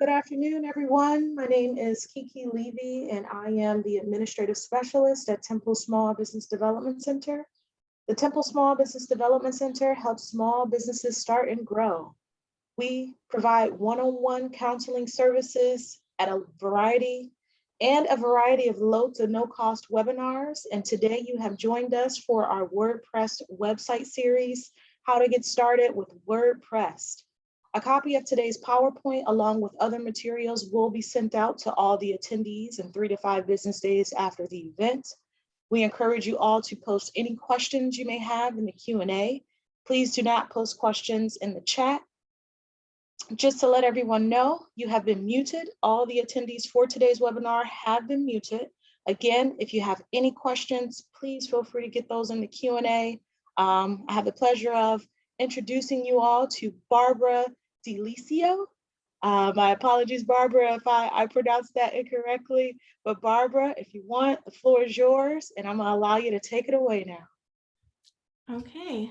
Good afternoon, everyone. My name is Kiki Levy, and I am the Administrative Specialist at Temple Small Business Development Center. The Temple Small Business Development Center helps small businesses start and grow. We provide one-on-one counseling services at a variety of low to no cost webinars. And today you have joined us for our WordPress website series, How to Get Started with WordPress. A copy of today's PowerPoint along with other materials will be sent out to all the attendees in 3 to 5 business days after the event. We encourage you all to post any questions you may have in the Q&A. Please do not post questions in the chat. Just to let everyone know, you have been muted. All the attendees for today's webinar have been muted. Again, if you have any questions, please feel free to get those in the Q&A. I have the pleasure of introducing you all to Barbara Delicio. My apologies, Barbara, if I pronounced that incorrectly. But Barbara, if you want, the floor is yours, and I'm going to allow you to take it away now. Okay.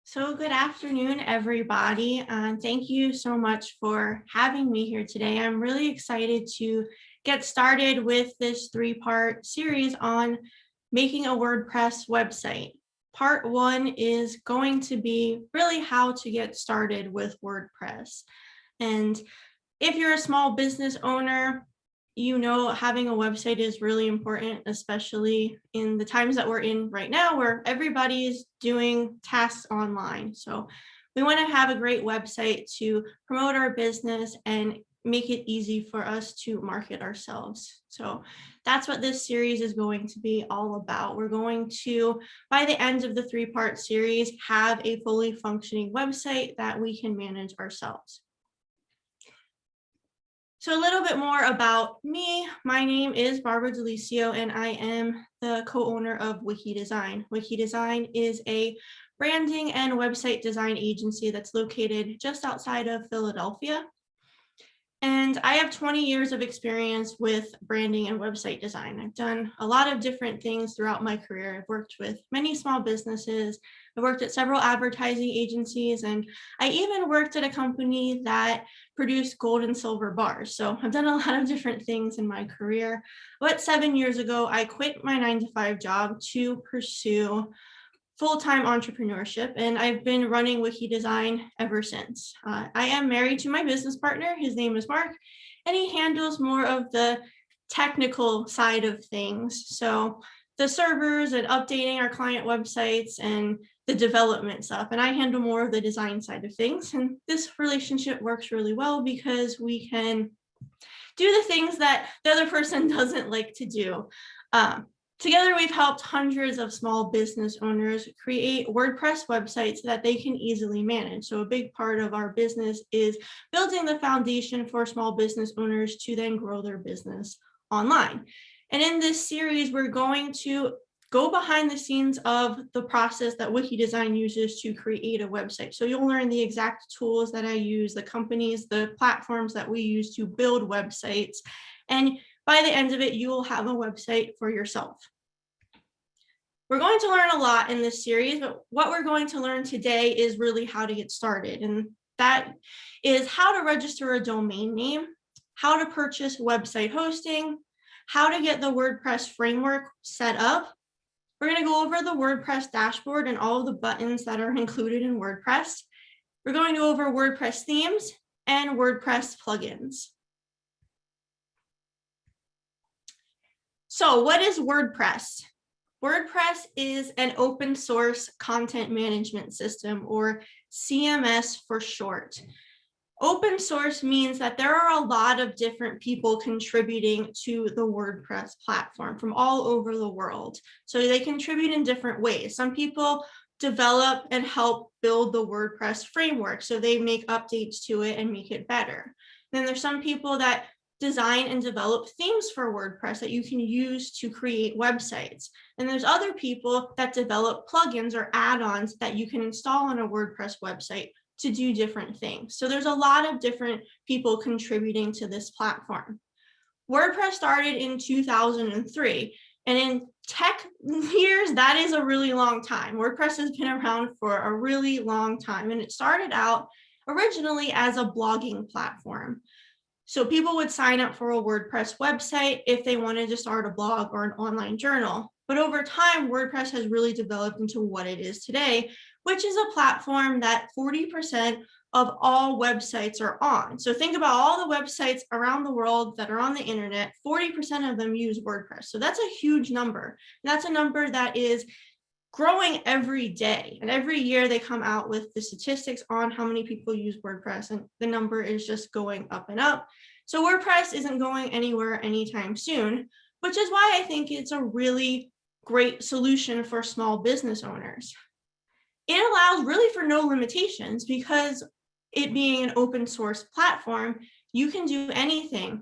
So good afternoon, everybody, and thank you so much for having me here today. I'm really excited to get started with this 3-part series on making a WordPress website. Part 1 is going to be really how to get started with WordPress. And if you're a small business owner, you know having a website is really important, especially in the times that we're in right now where everybody's doing tasks online. So we want to have a great website to promote our business and make it easy for us to market ourselves. So that's what this series is going to be all about. We're going to, by the end of the 3-part series, have a fully functioning website that we can manage ourselves. So a little bit more about me. My name is Barbara Delicio, and I am the co-owner of Wikidesign. Wikidesign is a branding and website design agency that's located just outside of Philadelphia. And I have 20 years of experience with branding and website design. I've done a lot of different things throughout my career. I've worked with many small businesses. I worked at several advertising agencies, and I even worked at a company that produced gold and silver bars. So I've done a lot of different things in my career. But 7 years ago, I quit my 9-to-5 job to pursue full-time entrepreneurship, and I've been running Wikidesign ever since. I am married to my business partner. His name is Mark, and he handles more of the technical side of things. So the servers and updating our client websites and the development stuff, and I handle more of the design side of things. And this relationship works really well because we can do the things that the other person doesn't like to do. Together, we've helped hundreds of small business owners create WordPress websites that they can easily manage. So a big part of our business is building the foundation for small business owners to then grow their business online. And in this series, we're going to go behind the scenes of the process that Wikidesign uses to create a website. So you'll learn the exact tools that I use, the companies, the platforms that we use to build websites. And by the end of it, you will have a website for yourself. We're going to learn a lot in this series, but what we're going to learn today is really how to get started. And that is how to register a domain name, how to purchase website hosting, how to get the WordPress framework set up. We're going to go over the WordPress dashboard and all of the buttons that are included in WordPress. We're going to go over WordPress themes and WordPress plugins. So what is WordPress? WordPress is an open source content management system, or CMS for short. Open source means that there are a lot of different people contributing to the WordPress platform from all over the world. So they contribute in different ways. Some people develop and help build the WordPress framework, so they make updates to it and make it better. Then there's some people that design and develop themes for WordPress that you can use to create websites. And there's other people that develop plugins or add-ons that you can install on a WordPress website to do different things. So there's a lot of different people contributing to this platform. WordPress started in 2003, and in tech years, that is a really long time. WordPress has been around for a really long time, and it started out originally as a blogging platform. So people would sign up for a WordPress website if they wanted to start a blog or an online journal. But over time, WordPress has really developed into what it is today, which is a platform that 40% of all websites are on. So think about all the websites around the world that are on the internet, 40% of them use WordPress. So that's a huge number. And that's a number that is growing every day. And every year they come out with the statistics on how many people use WordPress, and the number is just going up and up. So WordPress isn't going anywhere anytime soon, which is why I think it's a really great solution for small business owners. It allows really for no limitations, because it being an open source platform, you can do anything.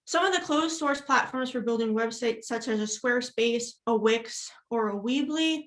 Some of the closed source platforms for building websites, such as a Squarespace, a Wix, or a Weebly,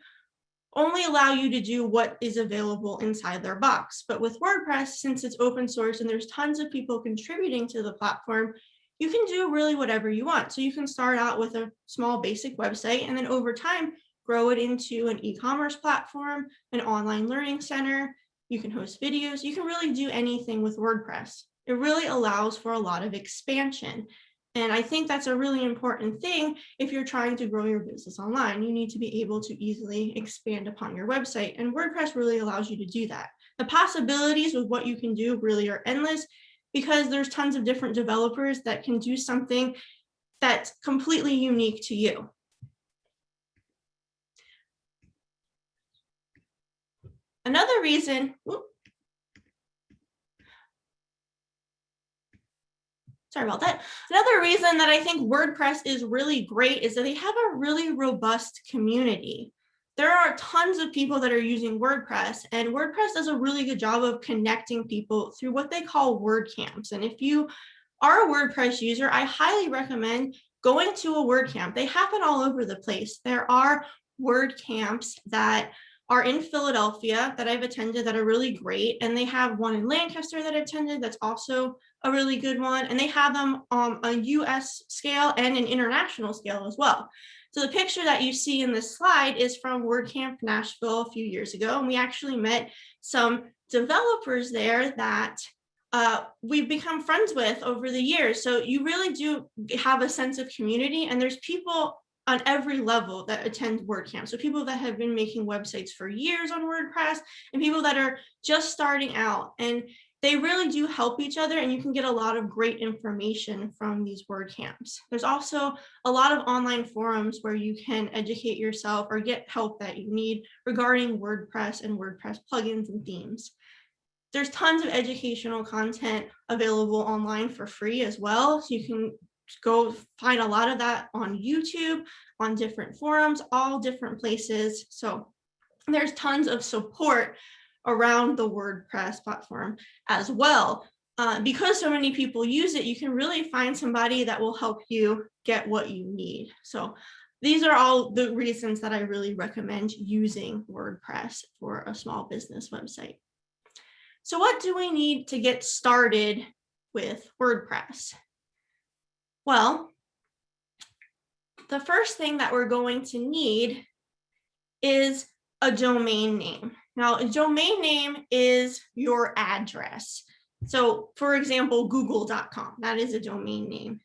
only allow you to do what is available inside their box. But with WordPress, since it's open source and there's tons of people contributing to the platform, you can do really whatever you want. So you can start out with a small basic website, and then over time, grow it into an e-commerce platform, an online learning center. You can host videos. You can really do anything with WordPress. It really allows for a lot of expansion. And I think that's a really important thing if you're trying to grow your business online. You need to be able to easily expand upon your website, and WordPress really allows you to do that. The possibilities with what you can do really are endless, because there's tons of different developers that can do something that's completely unique to you. Another reason, sorry about that. Another reason that I think WordPress is really great is that they have a really robust community. There are tons of people that are using WordPress, and WordPress does a really good job of connecting people through what they call WordCamps. And if you are a WordPress user, I highly recommend going to a WordCamp. They happen all over the place. There are WordCamps that are in Philadelphia that I've attended that are really great. And they have one in Lancaster that I've attended that's also a really good one. And they have them on a US scale and an international scale as well. So the picture that you see in this slide is from WordCamp Nashville a few years ago. And we actually met some developers there that we've become friends with over the years. So you really do have a sense of community, and there's people on every level that attend WordCamp. So people that have been making websites for years on WordPress, and people that are just starting out, and they really do help each other, and you can get a lot of great information from these WordCamps. There's also a lot of online forums where you can educate yourself or get help that you need regarding WordPress and WordPress plugins and themes. There's tons of educational content available online for free as well. So you can go find a lot of that on YouTube, on different forums, all different places. So there's tons of support around the WordPress platform as well. Because so many people use it, you can really find somebody that will help you get what you need. So these are all the reasons that I really recommend using WordPress for a small business website. So what do we need to get started with WordPress? Well, the first thing that we're going to need is a domain name. Now, a domain name is your address. So for example, google.com, that is a domain name.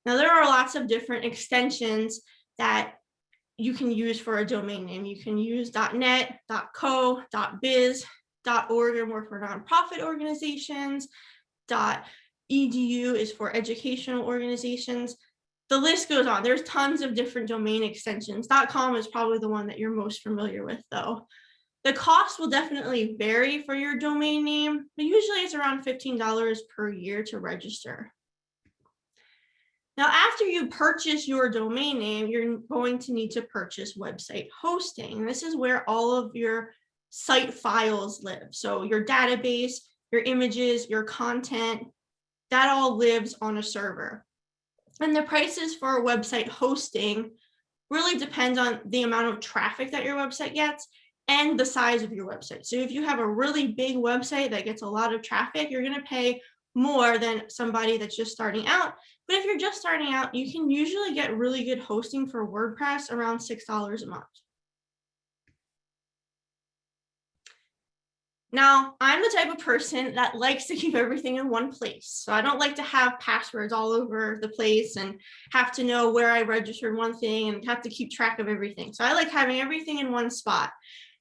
Now, there are lots of different extensions that you can use for a domain name. You can use .net, .co, .biz, .org are more for nonprofit organizations, .edu is for educational organizations. The list goes on. There's tons of different domain extensions. .com is probably the one that you're most familiar with, though. The cost will definitely vary for your domain name, but usually it's around $15 per year to register. Now, after you purchase your domain name, you're going to need to purchase website hosting. This is where all of your site files live. So your database, your images, your content, that all lives on a server. And the prices for website hosting really depend on the amount of traffic that your website gets and the size of your website. So if you have a really big website that gets a lot of traffic, you're going to pay more than somebody that's just starting out. But if you're just starting out, you can usually get really good hosting for WordPress around $6 a month. Now, I'm the type of person that likes to keep everything in one place. So I don't like to have passwords all over the place and have to know where I registered one thing and have to keep track of everything. So I like having everything in one spot.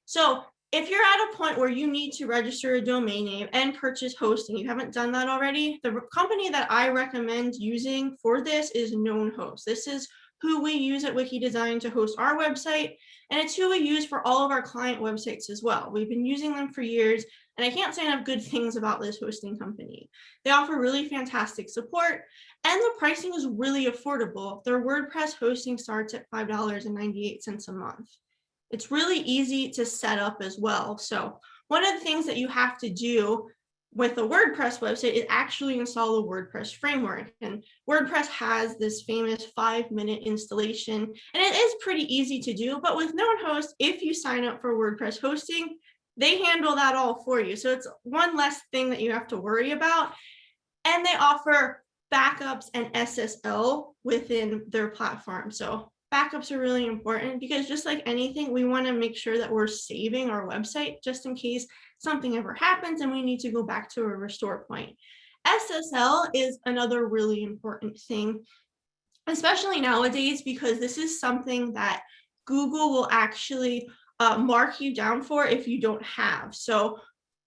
So if you're at a point where you need to register a domain name and purchase hosting, you haven't done that already, the company that I recommend using for this is KnownHost. This is who we use at Wikidesign to host our website, and it's who we use for all of our client websites as well. We've been using them for years, and I can't say enough good things about this hosting company. They offer really fantastic support, and the pricing is really affordable. Their WordPress hosting starts at $5.98 a month. It's really easy to set up as well. So one of the things that you have to do with a WordPress website is actually install the WordPress framework. And WordPress has this famous 5-minute installation, and it is pretty easy to do. But with KnownHost, if you sign up for WordPress hosting, they handle that all for you. So it's one less thing that you have to worry about. And they offer backups and SSL within their platform. So backups are really important because just like anything, we want to make sure that we're saving our website just in case something ever happens and we need to go back to a restore point. SSL is another really important thing, especially nowadays, because this is something that Google will actually mark you down for if you don't have. So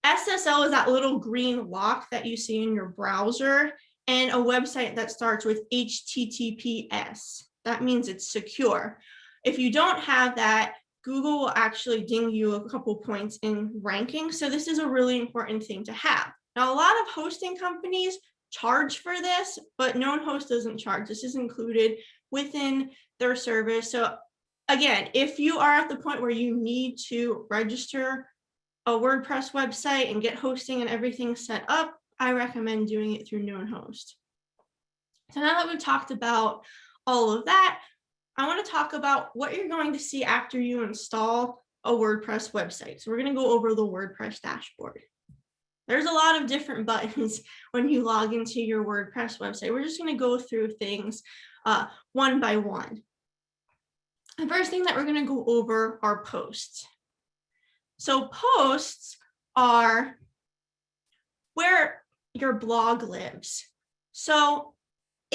SSL is that little green lock that you see in your browser, and a website that starts with HTTPS. That means it's secure. If you don't have that, Google will actually ding you a couple points in ranking. So this is a really important thing to have. Now, a lot of hosting companies charge for this, but KnownHost doesn't charge. This is included within their service. So again, if you are at the point where you need to register a WordPress website and get hosting and everything set up, I recommend doing it through KnownHost. So now that we've talked about all of that, I want to talk about what you're going to see after you install a WordPress website. So we're going to go over the WordPress dashboard. There's a lot of different buttons when you log into your WordPress website. We're just going to go through things one by one. The first thing that we're going to go over are posts. So posts are where your blog lives. So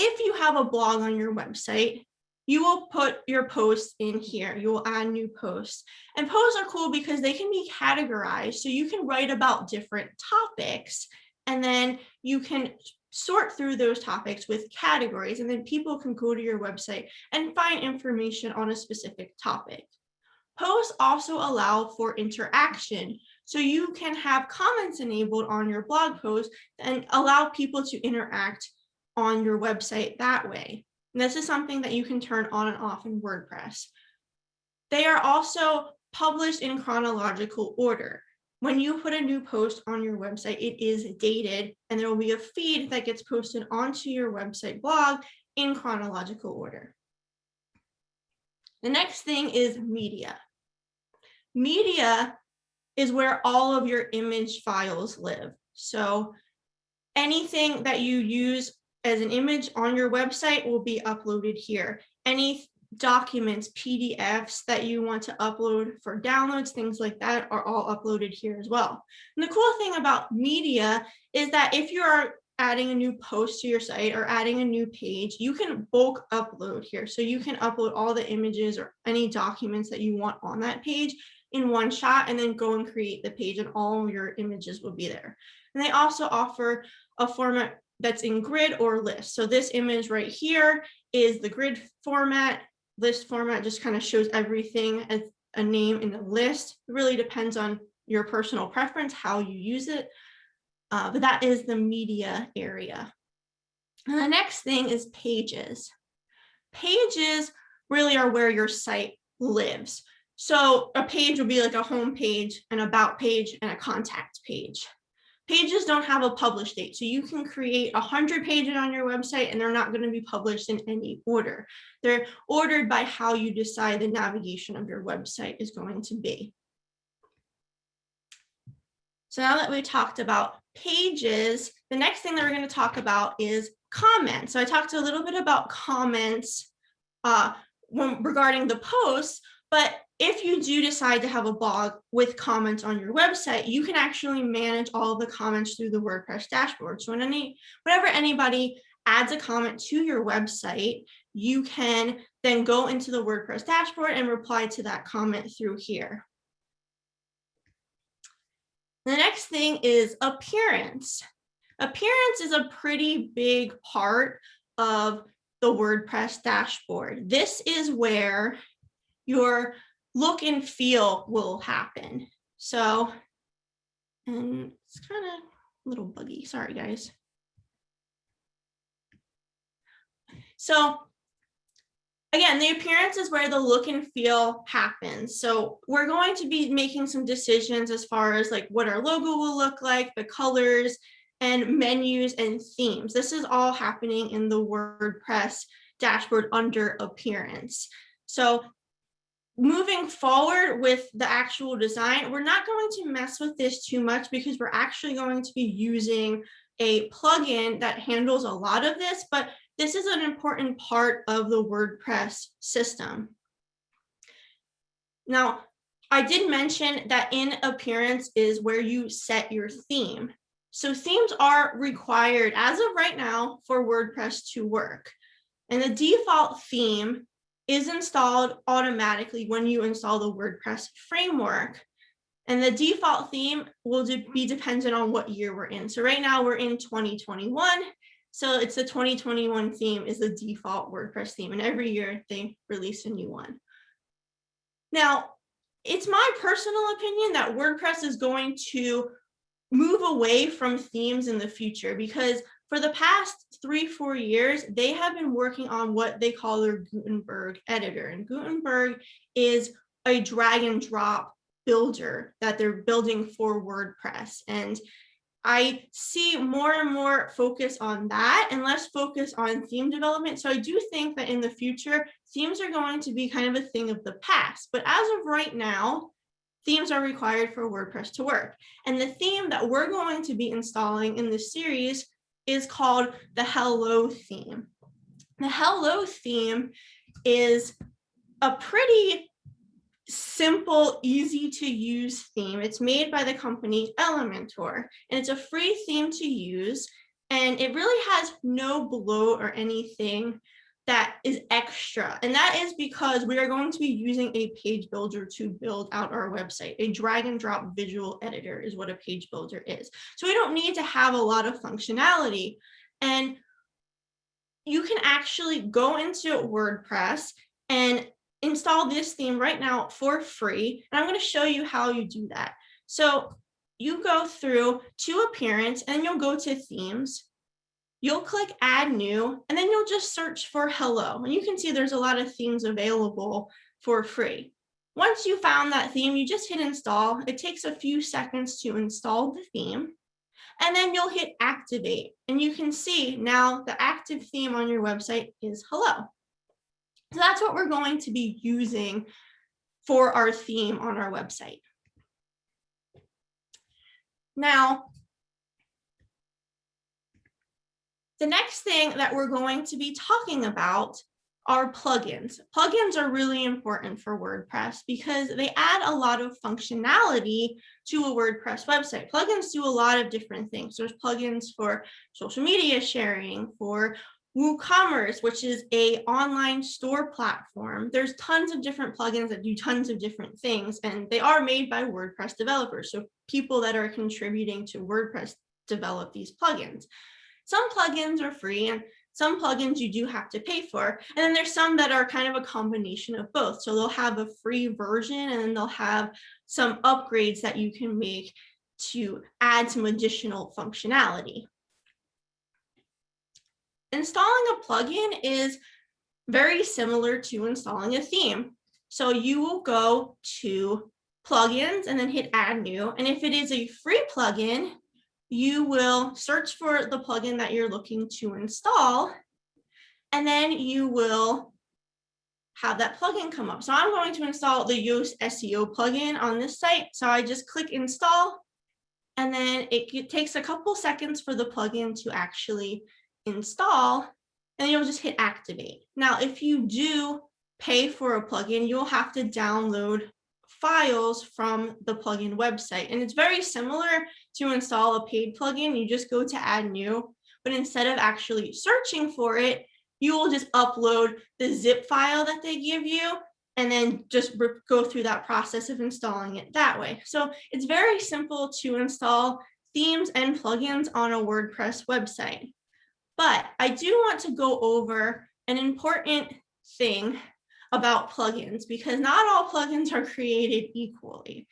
if you have a blog on your website, you will put your posts in here. You will add new posts. And posts are cool because they can be categorized. So you can write about different topics, and then you can sort through those topics with categories, and then people can go to your website and find information on a specific topic. Posts also allow for interaction. So you can have comments enabled on your blog post and allow people to interact on your website that way. And this is something that you can turn on and off in WordPress. They are also published in chronological order. When you put a new post on your website, it is dated, and there will be a feed that gets posted onto your website blog in chronological order. The next thing is media. Media is where all of your image files live. So anything that you use as an image on your website will be uploaded here. Any documents, PDFs that you want to upload for downloads, things like that are all uploaded here as well. And the cool thing about media is that if you are adding a new post to your site or adding a new page, you can bulk upload here. So you can upload all the images or any documents that you want on that page in one shot, and then go and create the page, and all of your images will be there. And they also offer a format that's in grid or list. So this image right here is the grid format. List format just kind of shows everything as a name in the list. It really depends on your personal preference, how you use it. But that is the media area. And the next thing is pages. Pages really are where your site lives. So a page would be like a home page, an about page, and a contact page. Pages don't have a publish date, so you can create 100 pages on your website and they're not going to be published in any order. They're ordered by how you decide the navigation of your website is going to be. So now that we talked about pages, the next thing that we're going to talk about is comments. So I talked a little bit about comments regarding the posts, but if you do decide to have a blog with comments on your website, you can actually manage all of the comments through the WordPress dashboard. So whenever anybody adds a comment to your website, you can then go into the WordPress dashboard and reply to that comment through here. The next thing is appearance. Appearance is a pretty big part of the WordPress dashboard. This is where your look and feel will happen. So, and it's kind of a little buggy, sorry guys. So again, the appearance is where the look and feel happens. So we're going to be making some decisions as far as like what our logo will look like, the colors, and menus and themes. This is all happening in the WordPress dashboard under appearance. So moving forward with the actual design, we're not going to mess with this too much because we're actually going to be using a plugin that handles a lot of this, but this is an important part of the WordPress system. Now, I did mention that in appearance is where you set your theme. So themes are required as of right now for WordPress to work. And the default theme is installed automatically when you install the WordPress framework. And the default theme will be dependent on what year we're in. So right now we're in 2021. So it's the 2021 theme is the default WordPress theme. And every year they release a new one. Now, it's my personal opinion that WordPress is going to move away from themes in the future because for the past 3-4 years, they have been working on what they call their Gutenberg editor. And Gutenberg is a drag and drop builder that they're building for WordPress. And I see more and more focus on that and less focus on theme development. So I do think that in the future, themes are going to be kind of a thing of the past. But as of right now, themes are required for WordPress to work. And the theme that we're going to be installing in this series is called the Hello theme. The Hello theme is a pretty simple, easy to use theme. It's made by the company Elementor, and it's a free theme to use. And it really has no bloat or anything that is extra. And that is because we are going to be using a page builder to build out our website. A drag and drop visual editor is what a page builder is. So we don't need to have a lot of functionality. And you can actually go into WordPress and install this theme right now for free. And I'm going to show you how you do that. So you go through to appearance and you'll go to themes. You'll click add new, and then you'll just search for hello. And you can see there's a lot of themes available for free. Once you found that theme, you just hit install. It takes a few seconds to install the theme, and then you'll hit activate. And you can see now the active theme on your website is hello. So that's what we're going to be using for our theme on our website. Now, the next thing that we're going to be talking about are plugins. Plugins are really important for WordPress because they add a lot of functionality to a WordPress website. Plugins do a lot of different things. There's plugins for social media sharing, for WooCommerce, which is an online store platform. There's tons of different plugins that do tons of different things, and they are made by WordPress developers. So people that are contributing to WordPress develop these plugins. Some plugins are free and some plugins you do have to pay for. And then there's some that are kind of a combination of both. So they'll have a free version and then they'll have some upgrades that you can make to add some additional functionality. Installing a plugin is very similar to installing a theme. So you will go to plugins and then hit add new. And if it is a free plugin, you will search for the plugin that you're looking to install, and then you will have that plugin come up. So I'm going to install the Yoast Seo plugin on this site. So I just click install, and then it takes a couple seconds for the plugin to actually install, and you'll just hit activate. Now, if you do pay for a plugin, you'll have to download files from the plugin website. And it's very similar to install a paid plugin. You just go to add new, but instead of actually searching for it, you will just upload the zip file that they give you and then just go through that process of installing it that way. So it's very simple to install themes and plugins on a WordPress website. But I do want to go over an important thing about plugins, because not all plugins are created equally.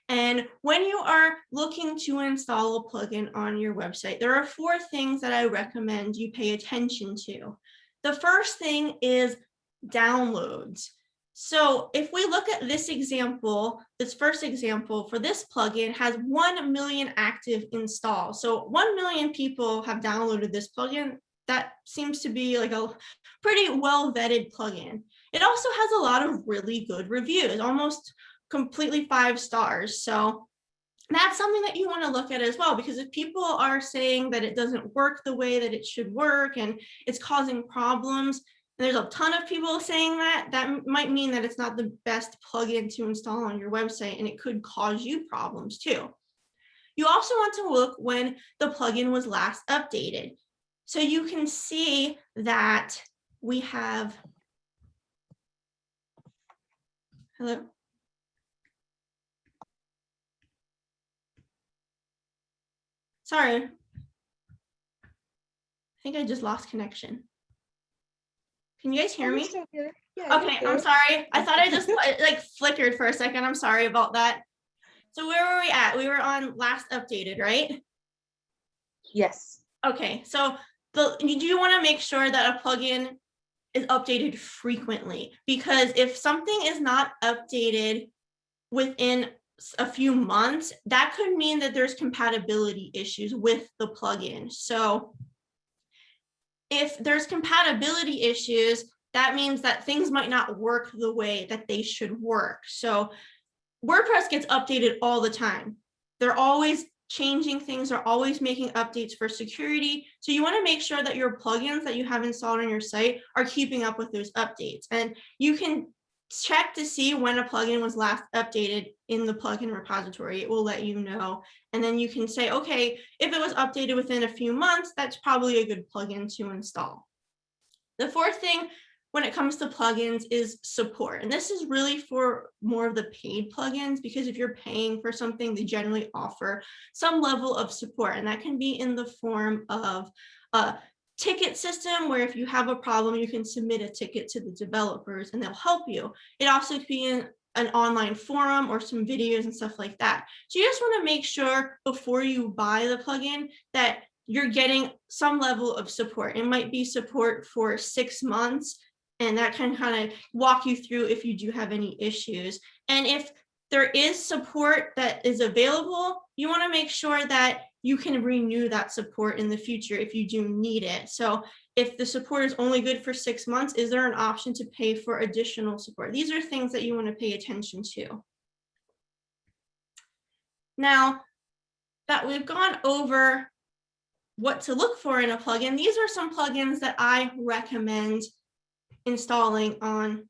And when you are looking to install a plugin on your website, there are 4 things that I recommend you pay attention to. The first thing is downloads. So if we look at this example, this first example for this plugin has 1 million active installs. So 1 million people have downloaded this plugin. That seems to be like a pretty well vetted plugin. It also has a lot of really good reviews, almost completely 5 stars. So that's something that you want to look at as well, because if people are saying that it doesn't work the way that it should work and it's causing problems, and there's a ton of people saying that, that might mean that it's not the best plugin to install on your website, and it could cause you problems too. You also want to look when the plugin was last updated. So you can see that we have, hello? Sorry. I think I just lost connection. Can you guys hear me? Yeah, okay, I'm sorry. I thought I just like flickered for a second. I'm sorry about that. So where were we at? We were on last updated, right? Yes. Okay, so you do want to make sure that a plugin is updated frequently, because if something is not updated within a few months, that could mean that there's compatibility issues with the plugin. So if there's compatibility issues, that means that things might not work the way that they should work. So WordPress gets updated all the time. They're always changing things, they're always making updates for security. So you want to make sure that your plugins that you have installed on your site are keeping up with those updates. And you can check to see when a plugin was last updated in the plugin repository. It will let you know. And then you can say, okay, if it was updated within a few months, that's probably a good plugin to install. The 4th thing when it comes to plugins is support. And this is really for more of the paid plugins, because if you're paying for something, they generally offer some level of support. And that can be in the form of a ticket system, where if you have a problem, you can submit a ticket to the developers and they'll help you. It also could be in an online forum or some videos and stuff like that. So you just want to make sure before you buy the plugin that you're getting some level of support. It might be support for 6 months, and that can kind of walk you through if you do have any issues. And if there is support that is available, you want to make sure that you can renew that support in the future if you do need it. So if the support is only good for 6 months, is there an option to pay for additional support? These are things that you want to pay attention to. Now that we've gone over what to look for in a plugin, these are some plugins that I recommend installing on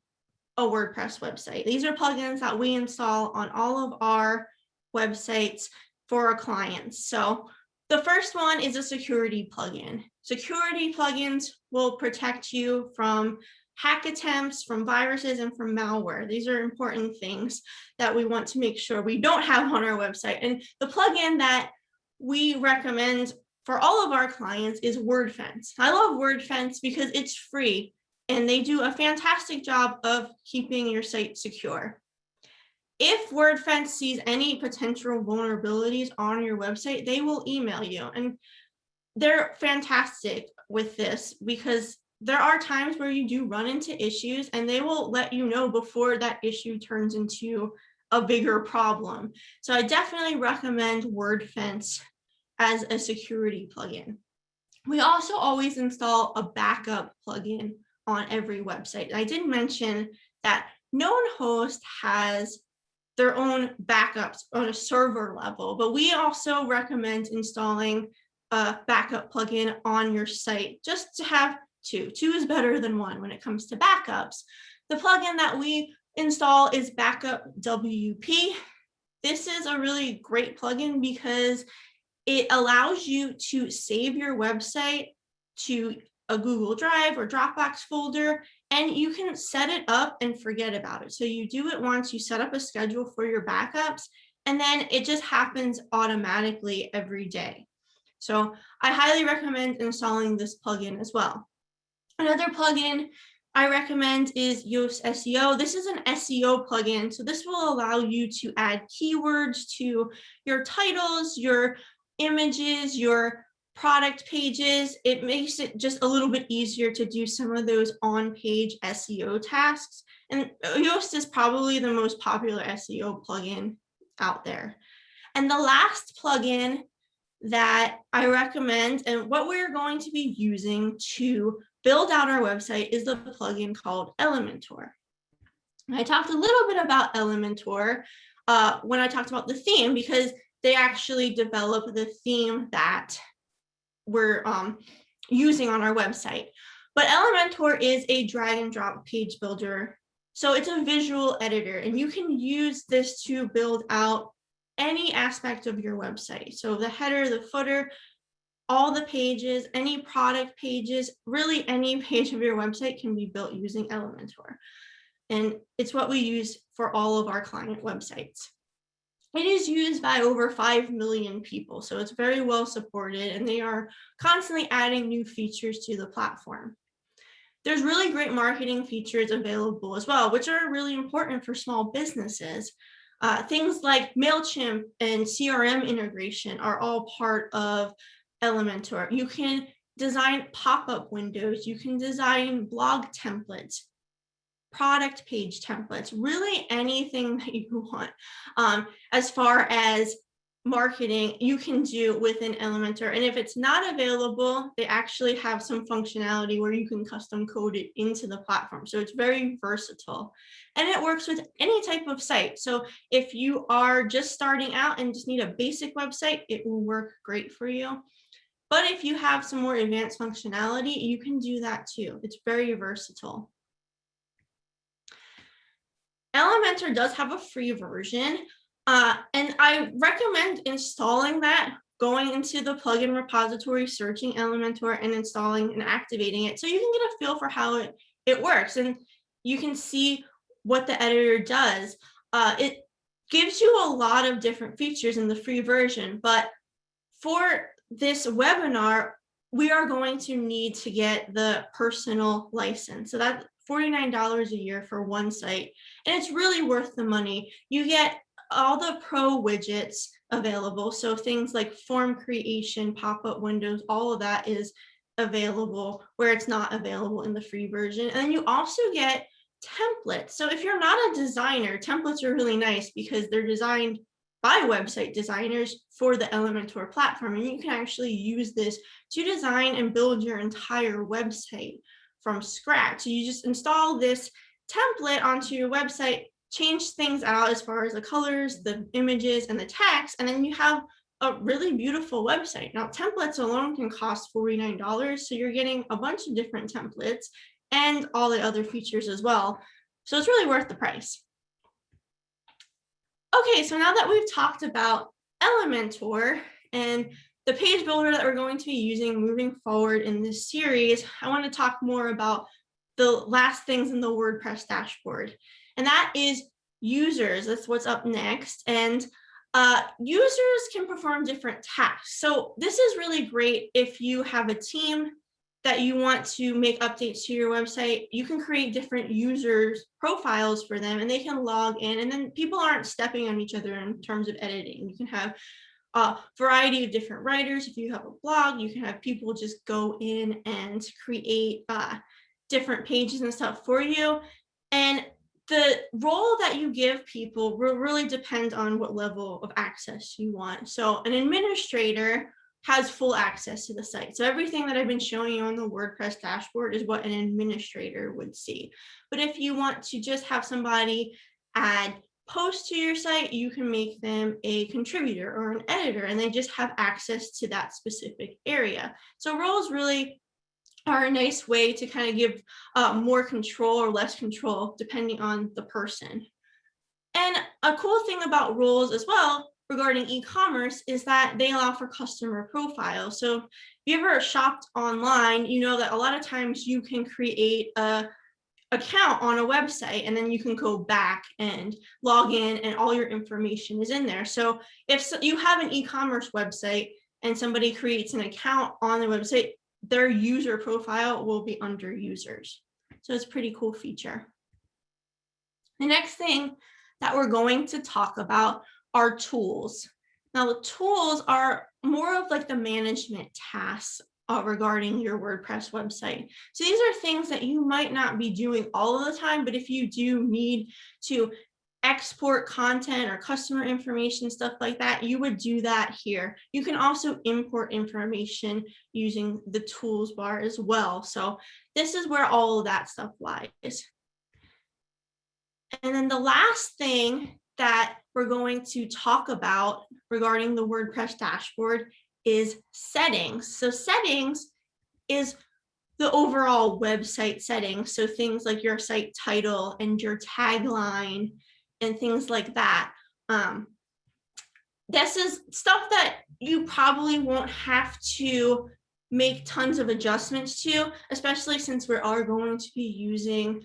a WordPress website. These are plugins that we install on all of our websites for our clients. So the first one is a security plugin. Security plugins will protect you from hack attempts, from viruses, and from malware. These are important things that we want to make sure we don't have on our website. And the plugin that we recommend for all of our clients is Wordfence. I love Wordfence because it's free and they do a fantastic job of keeping your site secure. If Wordfence sees any potential vulnerabilities on your website, they will email you. And they're fantastic with this because there are times where you do run into issues and they will let you know before that issue turns into a bigger problem. So I definitely recommend Wordfence as a security plugin. We also always install a backup plugin on every website. I did mention that known host has their own backups on a server level, but we also recommend installing a backup plugin on your site just to have two. Two is better than one when it comes to backups. The plugin that we install is Backup WP. This is a really great plugin because it allows you to save your website to a Google Drive or Dropbox folder, and you can set it up and forget about it. So you do it once, you set up a schedule for your backups, and then it just happens automatically every day. So I highly recommend installing this plugin as well. Another plugin I recommend is Yoast Seo. This is an SEO plugin, so this will allow you to add keywords to your titles, your images, your product pages. It makes it just a little bit easier to do some of those on-page SEO tasks. And Yoast is probably the most popular SEO plugin out there. And the last plugin that I recommend, and what we're going to be using to build out our website, is the plugin called Elementor. I talked a little bit about Elementor when I talked about the theme, because they actually develop the theme that we're using on our website. But Elementor is a drag and drop page builder. So it's a visual editor, and you can use this to build out any aspect of your website. So the header, the footer, all the pages, any product pages, really any page of your website can be built using Elementor. And it's what we use for all of our client websites. It is used by over 5 million people, so it's very well supported, and they are constantly adding new features to the platform. There's really great marketing features available as well, which are really important for small businesses. Things like MailChimp and CRM integration are all part of Elementor. You can design pop-up windows, you can design blog templates, product page templates, really anything that you want. As far as marketing, you can do within Elementor. And if it's not available, they actually have some functionality where you can custom code it into the platform. So it's very versatile. And it works with any type of site. So if you are just starting out and just need a basic website, it will work great for you. But if you have some more advanced functionality, you can do that too. It's very versatile. Elementor does have a free version, and I recommend installing that, going into the plugin repository, searching Elementor, and installing and activating it so you can get a feel for how it works, and you can see what the editor does. It gives you a lot of different features in the free version, but for this webinar, we are going to need to get the personal license. So that's $49 a year for one site, and it's really worth the money. You get all the pro widgets available. So things like form creation, pop-up windows, all of that is available where it's not available in the free version. And you also get templates. So if you're not a designer, templates are really nice because they're designed by website designers for the Elementor platform. And you can actually use this to design and build your entire website from scratch. So you just install this template onto your website, change things out as far as the colors, the images, and the text, and then you have a really beautiful website. Now, templates alone can cost $49, so you're getting a bunch of different templates and all the other features as well. So it's really worth the price. Okay, so now that we've talked about Elementor and the page builder that we're going to be using moving forward in this series, I want to talk more about the last things in the WordPress dashboard, and that is users. That's what's up next. And users can perform different tasks. So this is really great if you have a team that you want to make updates to your website. You can create different users profiles for them, and they can log in, and then people aren't stepping on each other in terms of editing. You can have a variety of different writers. If you have a blog, you can have people just go in and create different pages and stuff for you. And the role that you give people will really depend on what level of access you want. So an administrator has full access to the site. So everything that I've been showing you on the WordPress dashboard is what an administrator would see. But if you want to just have somebody add post to your site, you can make them a contributor or an editor, and they just have access to that specific area. So roles really are a nice way to kind of give more control or less control depending on the person. And a cool thing about roles as well regarding e-commerce is that they allow for customer profiles. So if you ever shopped online, you know that a lot of times you can create a account on a website, and then you can go back and log in and all your information is in there. So if you have an e-commerce website and somebody creates an account on the website, their user profile will be under users. So it's a pretty cool feature. The next thing that we're going to talk about are tools. Now, the tools are more of like the management tasks regarding your WordPress website. So these are things that you might not be doing all of the time, but if you do need to export content or customer information, stuff like that, you would do that here. You can also import information using the tools bar as well. So this is where all of that stuff lies. And then the last thing that we're going to talk about regarding the WordPress dashboard is settings. So settings is the overall website settings. So things like your site title and your tagline and things like that. This is stuff that you probably won't have to make tons of adjustments to, especially since we are going to be using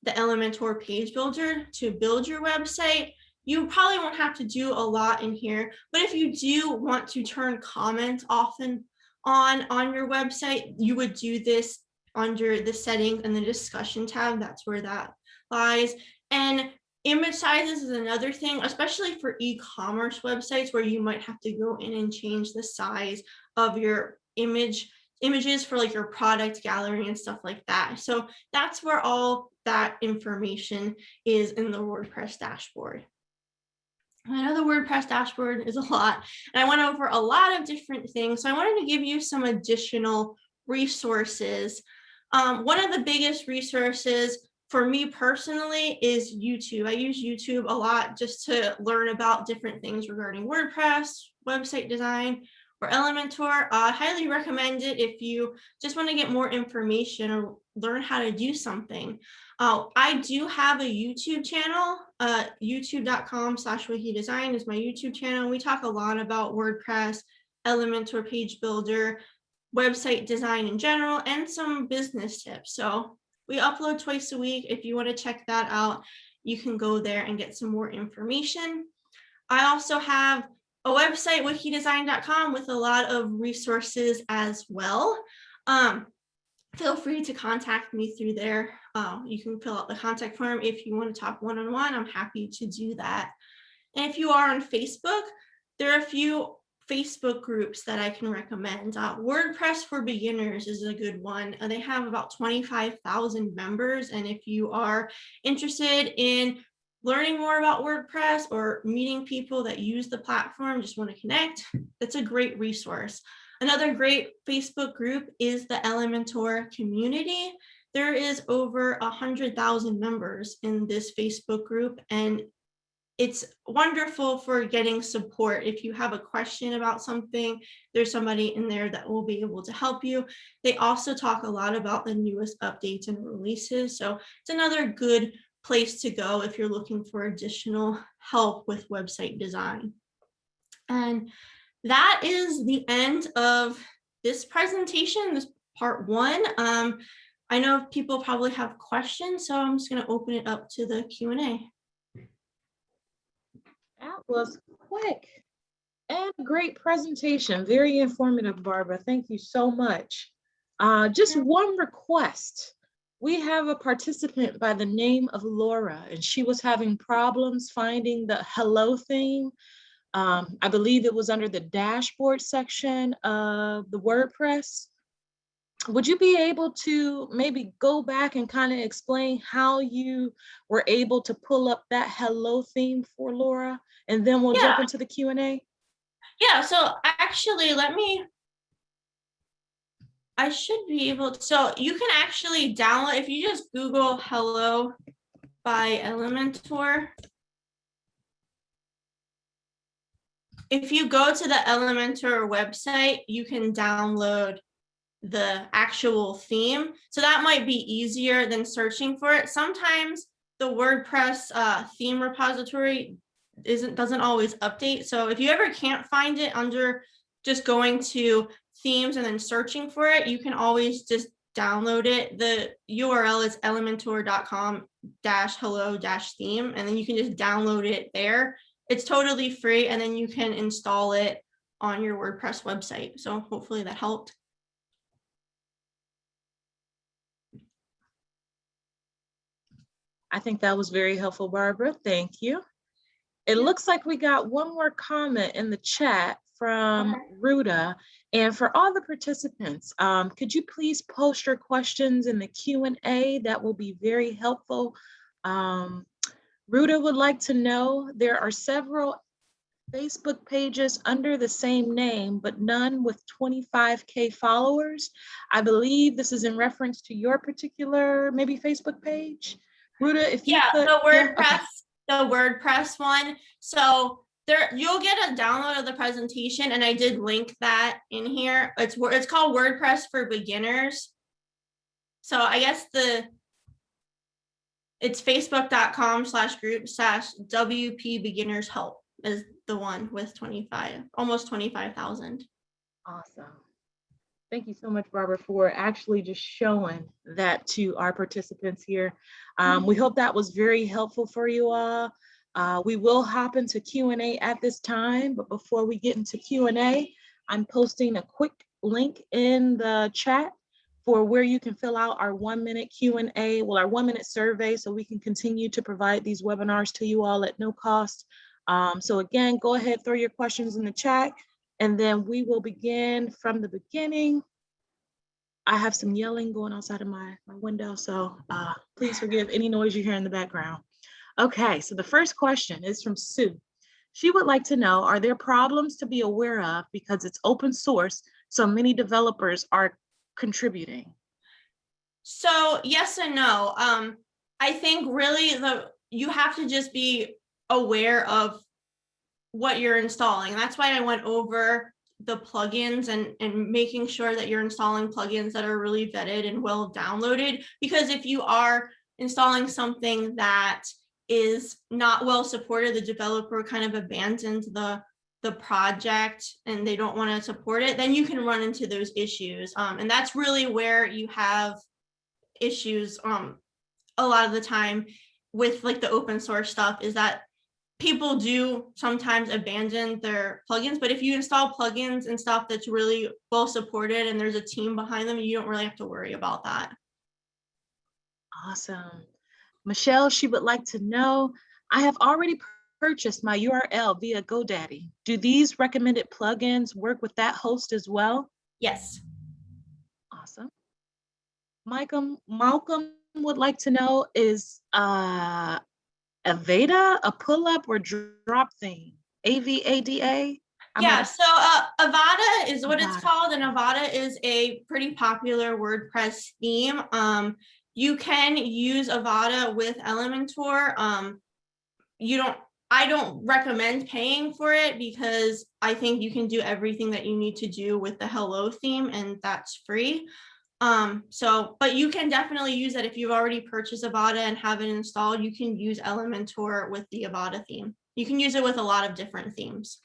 the Elementor page builder to build your website. You probably won't have to do a lot in here, but if you do want to turn comments often on your website, you would do this under the settings and the discussion tab. That's where that lies. And image sizes is another thing, especially for e-commerce websites where you might have to go in and change the size of your images for like your product gallery and stuff like that. So that's where all that information is in the WordPress dashboard. I know the WordPress dashboard is a lot, and I went over a lot of different things. So I wanted to give you some additional resources. One of the biggest resources for me personally is YouTube. I use YouTube a lot just to learn about different things regarding WordPress, website design, or Elementor. I highly recommend it if you just want to get more information or learn how to do something. I do have a YouTube channel. YouTube.com/WikiDesign is my YouTube channel. We talk a lot about WordPress, Elementor page builder, website design in general, and some business tips. So we upload twice a week. If you want to check that out, you can go there and get some more information. I also have a website, wikidesign.com, with a lot of resources as well. Feel free to contact me through there. You can fill out the contact form if you want to talk one-on-one. I'm happy to do that. And if you are on Facebook, there are a few Facebook groups that I can recommend. WordPress for Beginners is a good one. They have about 25,000 members. And if you are interested in learning more about WordPress or meeting people that use the platform, just want to connect, that's a great resource. Another great Facebook group is the Elementor community. There is over 100,000 members in this Facebook group, and it's wonderful for getting support. If you have a question about something, there's somebody in there that will be able to help you. They also talk a lot about the newest updates and releases. So it's another good place to go if you're looking for additional help with website design. And that is the end of this presentation, this part one. I know people probably have questions, so I'm just going to open it up to the Q&A. That was quick and a great presentation. Very informative, Barbara. Thank you so much. Just one request. We have a participant by the name of Laura, and she was having problems finding the hello theme. I believe it was under the dashboard section of the WordPress. Would you be able to maybe go back and kind of explain how you were able to pull up that hello theme for Laura? And then we'll jump into the Q&A. Yeah, so actually, I should be able to, so you can actually download, if you just Google hello by Elementor, if you go to the Elementor website, you can download the actual theme. So that might be easier than searching for it. Sometimes the WordPress theme repository doesn't always update. So if you ever can't find it under just going to themes and then searching for it, you can always just download it. The URL is elementor.com/hello-theme, and then you can just download it there. It's totally free, and then you can install it on your WordPress website. So hopefully that helped. I think that was very helpful, Barbara. Thank you. It looks like we got one more comment in the chat from Ruda. And for all the participants, could you please post your questions in the Q&A? That will be very helpful. Ruda would like to know, there are several Facebook pages under the same name, but none with 25K followers. I believe this is in reference to your particular, maybe Facebook page. Ruda, if you could. The WordPress, the WordPress one. So there, you'll get a download of the presentation, and I did link that in here. It's called WordPress for Beginners. So I guess it's facebook.com/group/WP Beginners Help is the one with almost 25,000. Awesome. Thank you so much, Barbara, for actually just showing that to our participants here. We hope that was very helpful for you all. We will hop into Q&A at this time, but before we get into Q&A, I'm posting a quick link in the chat for where you can fill out our 1-minute Q&A, our 1-minute survey, so we can continue to provide these webinars to you all at no cost. So again, go ahead, throw your questions in the chat, and then we will begin from the beginning. I have some yelling going outside of my window, so please forgive any noise you hear in the background. Okay, so the first question is from Sue. She would like to know, are there problems to be aware of because it's open source, so many developers are contributing? So yes and no. I think really you have to just be aware of what you're installing. That's why I went over the plugins and making sure that you're installing plugins that are really vetted and well downloaded. Because if you are installing something that is not well supported, the developer kind of abandons the project and they don't want to support it, then you can run into those issues. And that's really where you have issues a lot of the time with like the open source stuff, is that people do sometimes abandon their plugins, but if you install plugins and stuff that's really well supported and there's a team behind them, you don't really have to worry about that. Awesome. Michelle, she would like to know, I have already purchased my URL via Godaddy. Do these recommended plugins work with that host as well? Yes. Awesome. Malcolm would like to know, is Avada a pull-up or drop theme? AVADA? Yeah, so Avada is what it's called, and Avada is a pretty popular WordPress theme. You can use Avada with Elementor. I don't recommend paying for it because I think you can do everything that you need to do with the Hello theme, and that's free. But you can definitely use that if you've already purchased Avada and have it installed. You can use Elementor with the Avada theme. You can use it with a lot of different themes.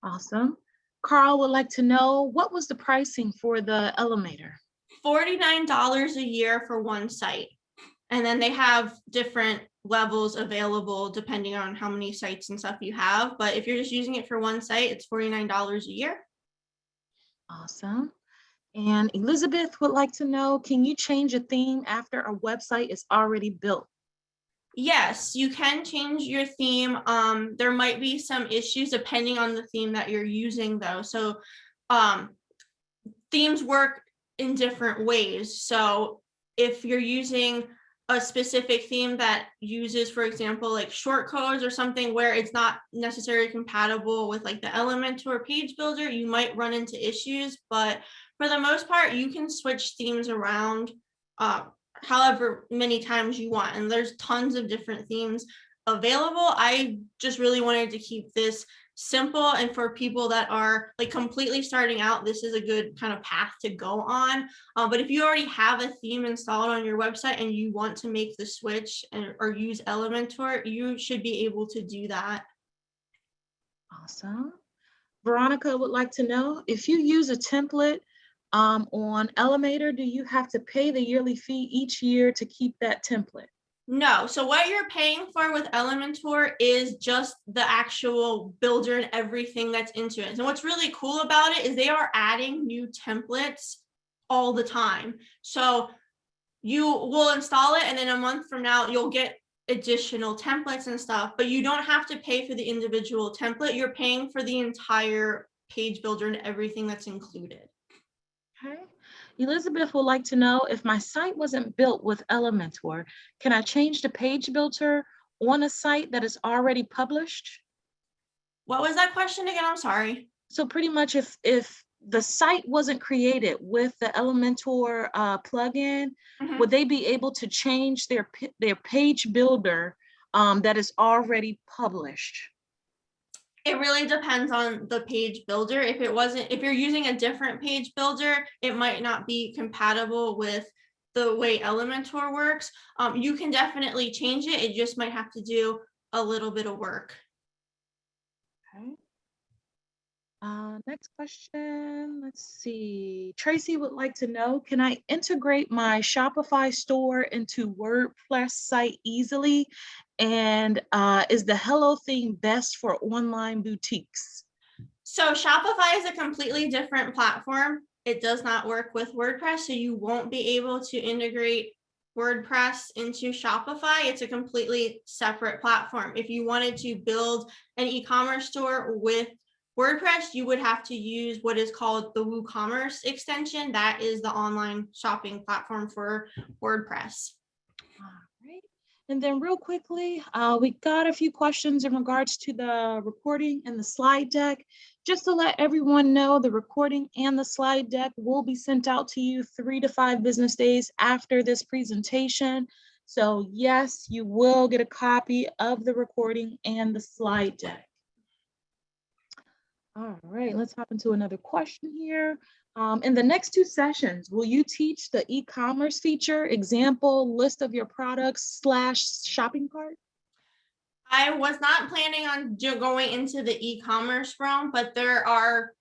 Awesome. Carl would like to know, what was the pricing for the Elementor? $49 a year for one site. And then they have different levels available depending on how many sites and stuff you have. But if you're just using it for one site, it's $49 a year. Awesome. And Elizabeth would like to know, can you change a theme after a website is already built? Yes, you can change your theme. There might be some issues depending on the theme that you're using though. So themes work in different ways. So if you're using a specific theme that uses, for example, like shortcodes or something where it's not necessarily compatible with like the Elementor page builder, you might run into issues, but for the most part, you can switch themes around however many times you want. And there's tons of different themes. available. I just really wanted to keep this simple, and for people that are like completely starting out, this is a good kind of path to go on. But if you already have a theme installed on your website and you want to make the switch or use Elementor, you should be able to do that. Awesome. Veronica would like to know, if you use a template on Elementor, do you have to pay the yearly fee each year to keep that template? No, so what you're paying for with Elementor is just the actual builder and everything that's into it. And what's really cool about it is they are adding new templates all the time. So you will install it, and then a month from now, you'll get additional templates and stuff, but you don't have to pay for the individual template. You're paying for the entire page builder and everything that's included. Okay. Elizabeth would like to know, if my site wasn't built with Elementor, can I change the page builder on a site that is already published? What was that question again? I'm sorry. So pretty much if the site wasn't created with the Elementor plugin, would they be able to change their page builder that is already published? It really depends on the page builder. If you're using a different page builder, it might not be compatible with the way Elementor works. You can definitely change it. It just might have to do a little bit of work. Okay. Next question, let's see. Tracy would like to know, can I integrate my Shopify store into WordPress site easily? And is the Hello theme best for online boutiques? So Shopify is a completely different platform. It does not work with WordPress, so you won't be able to integrate WordPress into Shopify. It's a completely separate platform. If you wanted to build an e-commerce store with WordPress, you would have to use what is called the WooCommerce extension. That is the online shopping platform for WordPress. All right. And then real quickly, we got a few questions in regards to the recording and the slide deck. Just to let everyone know, the recording and the slide deck will be sent out to you 3 to 5 business days after this presentation. So yes, you will get a copy of the recording and the slide deck. All right, let's hop into another question here. In the next 2 sessions, will you teach the e-commerce feature, example, list of your products / shopping cart? I was not planning on going into the e-commerce realm, but there are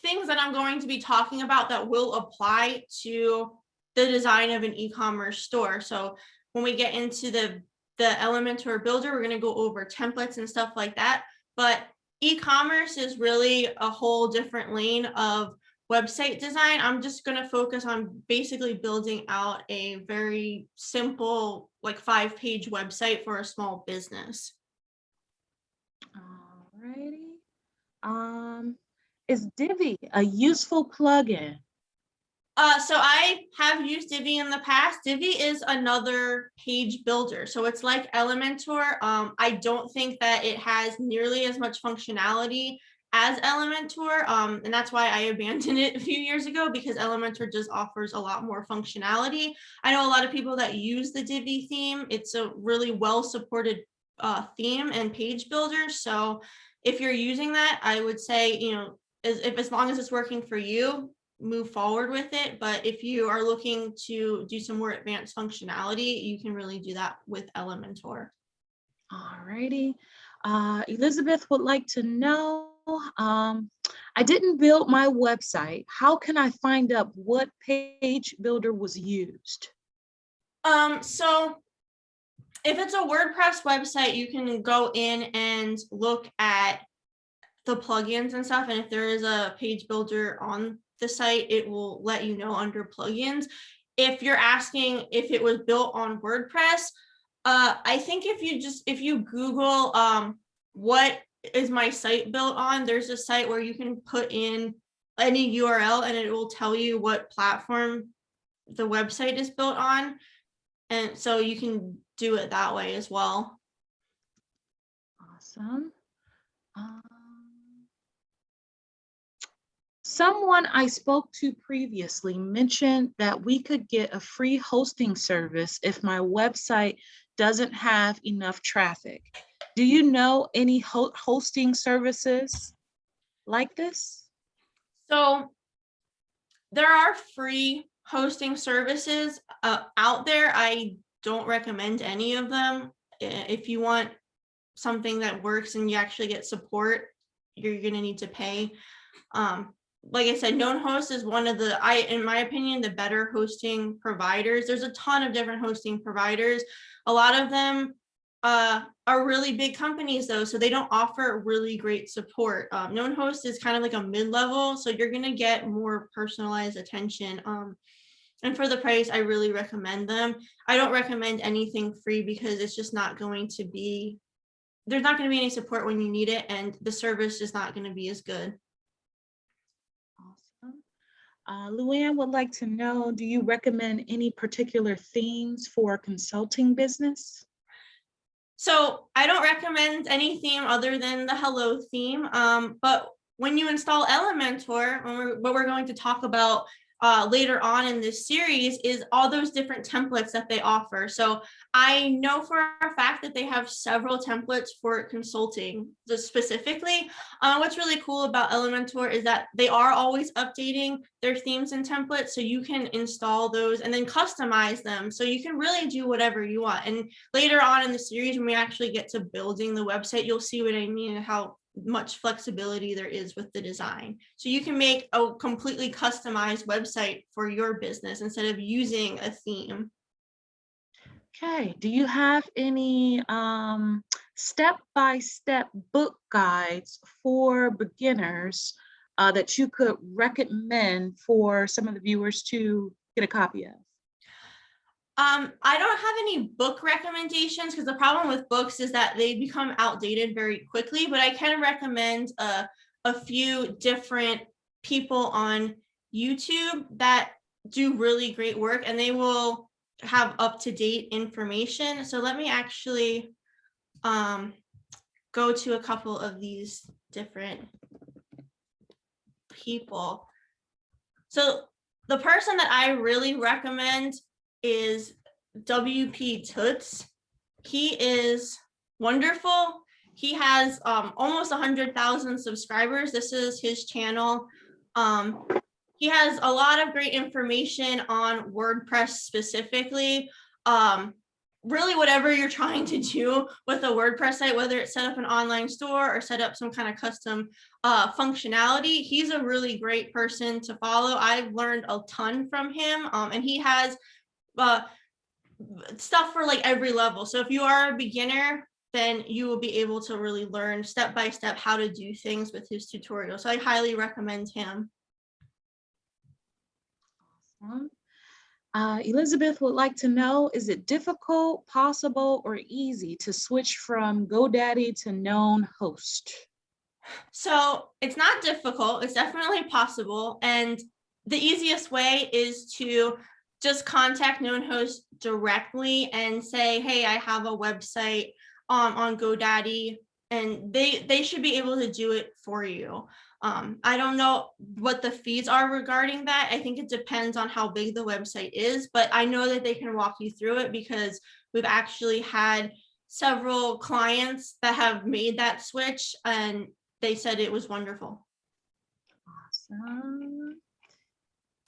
things that I'm going to be talking about that will apply to the design of an e-commerce store. So when we get into the Elementor builder, we're going to go over templates and stuff like that. But e-commerce is really a whole different lane of website design. I'm just going to focus on basically building out a very simple, like 5-page website for a small business. All righty. Is Divvy a useful plugin? So I have used Divvy in the past. Divvy is another page builder. So it's like Elementor. I don't think that it has nearly as much functionality as Elementor. And that's why I abandoned it a few years ago, because Elementor just offers a lot more functionality. I know a lot of people that use the Divvy theme. It's a really well-supported theme and page builder. So if you're using that, I would say, you know, as long as it's working for you, move forward with it. But if you are looking to do some more advanced functionality, you can really do that with Elementor. All righty. Elizabeth would like to know, I didn't build my website. How can I find out what page builder was used? So if it's a WordPress website, you can go in and look at the plugins and stuff. And if there is a page builder on the site, it will let you know under plugins. If you're asking if it was built on WordPress, I think if you Google what is my site built on, there's a site where you can put in any URL and it will tell you what platform the website is built on. And so you can do it that way as well. Awesome. Someone I spoke to previously mentioned that we could get a free hosting service if my website doesn't have enough traffic. Do you know any hosting services like this? So there are free hosting services out there. I don't recommend any of them. If you want something that works and you actually get support, you're going to need to pay. Like I said, Known Host is one of the, in my opinion, the better hosting providers. There's a ton of different hosting providers. A lot of them are really big companies though, so they don't offer really great support. Known Host is kind of like a mid-level, so you're going to get more personalized attention. And for the price, I really recommend them. I don't recommend anything free because it's just not going to be, there's not going to be any support when you need it, and the service is not going to be as good. Awesome. Luann would like to know, do you recommend any particular themes for consulting business? So I don't recommend any theme other than the Hello theme, but when you install Elementor, what we're going to talk about later on in this series is all those different templates that they offer. So I know for a fact that they have several templates for consulting specifically. What's really cool about Elementor is that they are always updating their themes and templates, so you can install those and then customize them. So you can really do whatever you want. And later on in the series, when we actually get to building the website, you'll see what I mean and how much flexibility there is with the design. So you can make a completely customized website for your business instead of using a theme. Okay, do you have any step-by-step book guides for beginners that you could recommend for some of the viewers to get a copy of? I don't have any book recommendations because the problem with books is that they become outdated very quickly, but I can recommend a few different people on YouTube that do really great work, and they will have up-to-date information. So let me actually go to a couple of these different people. So the person that I really recommend is WP Toots. He is wonderful. He has almost 100,000 subscribers. This is his channel. He has a lot of great information on WordPress specifically. Really whatever you're trying to do with a WordPress site, whether it's set up an online store or set up some kind of custom functionality, he's a really great person to follow. I've learned a ton from him, and he has stuff for like every level. So if you are a beginner, then you will be able to really learn step by step how to do things with his tutorial. So I highly recommend him. Awesome. Elizabeth would like to know, is it difficult, possible, or easy to switch from GoDaddy to Known Host? So it's not difficult, it's definitely possible. And the easiest way is to just contact Known Host directly and say, hey, I have a website on GoDaddy, and they should be able to do it for you. I don't know what the fees are regarding that. I think it depends on how big the website is, but I know that they can walk you through it because we've actually had several clients that have made that switch and they said it was wonderful. Awesome.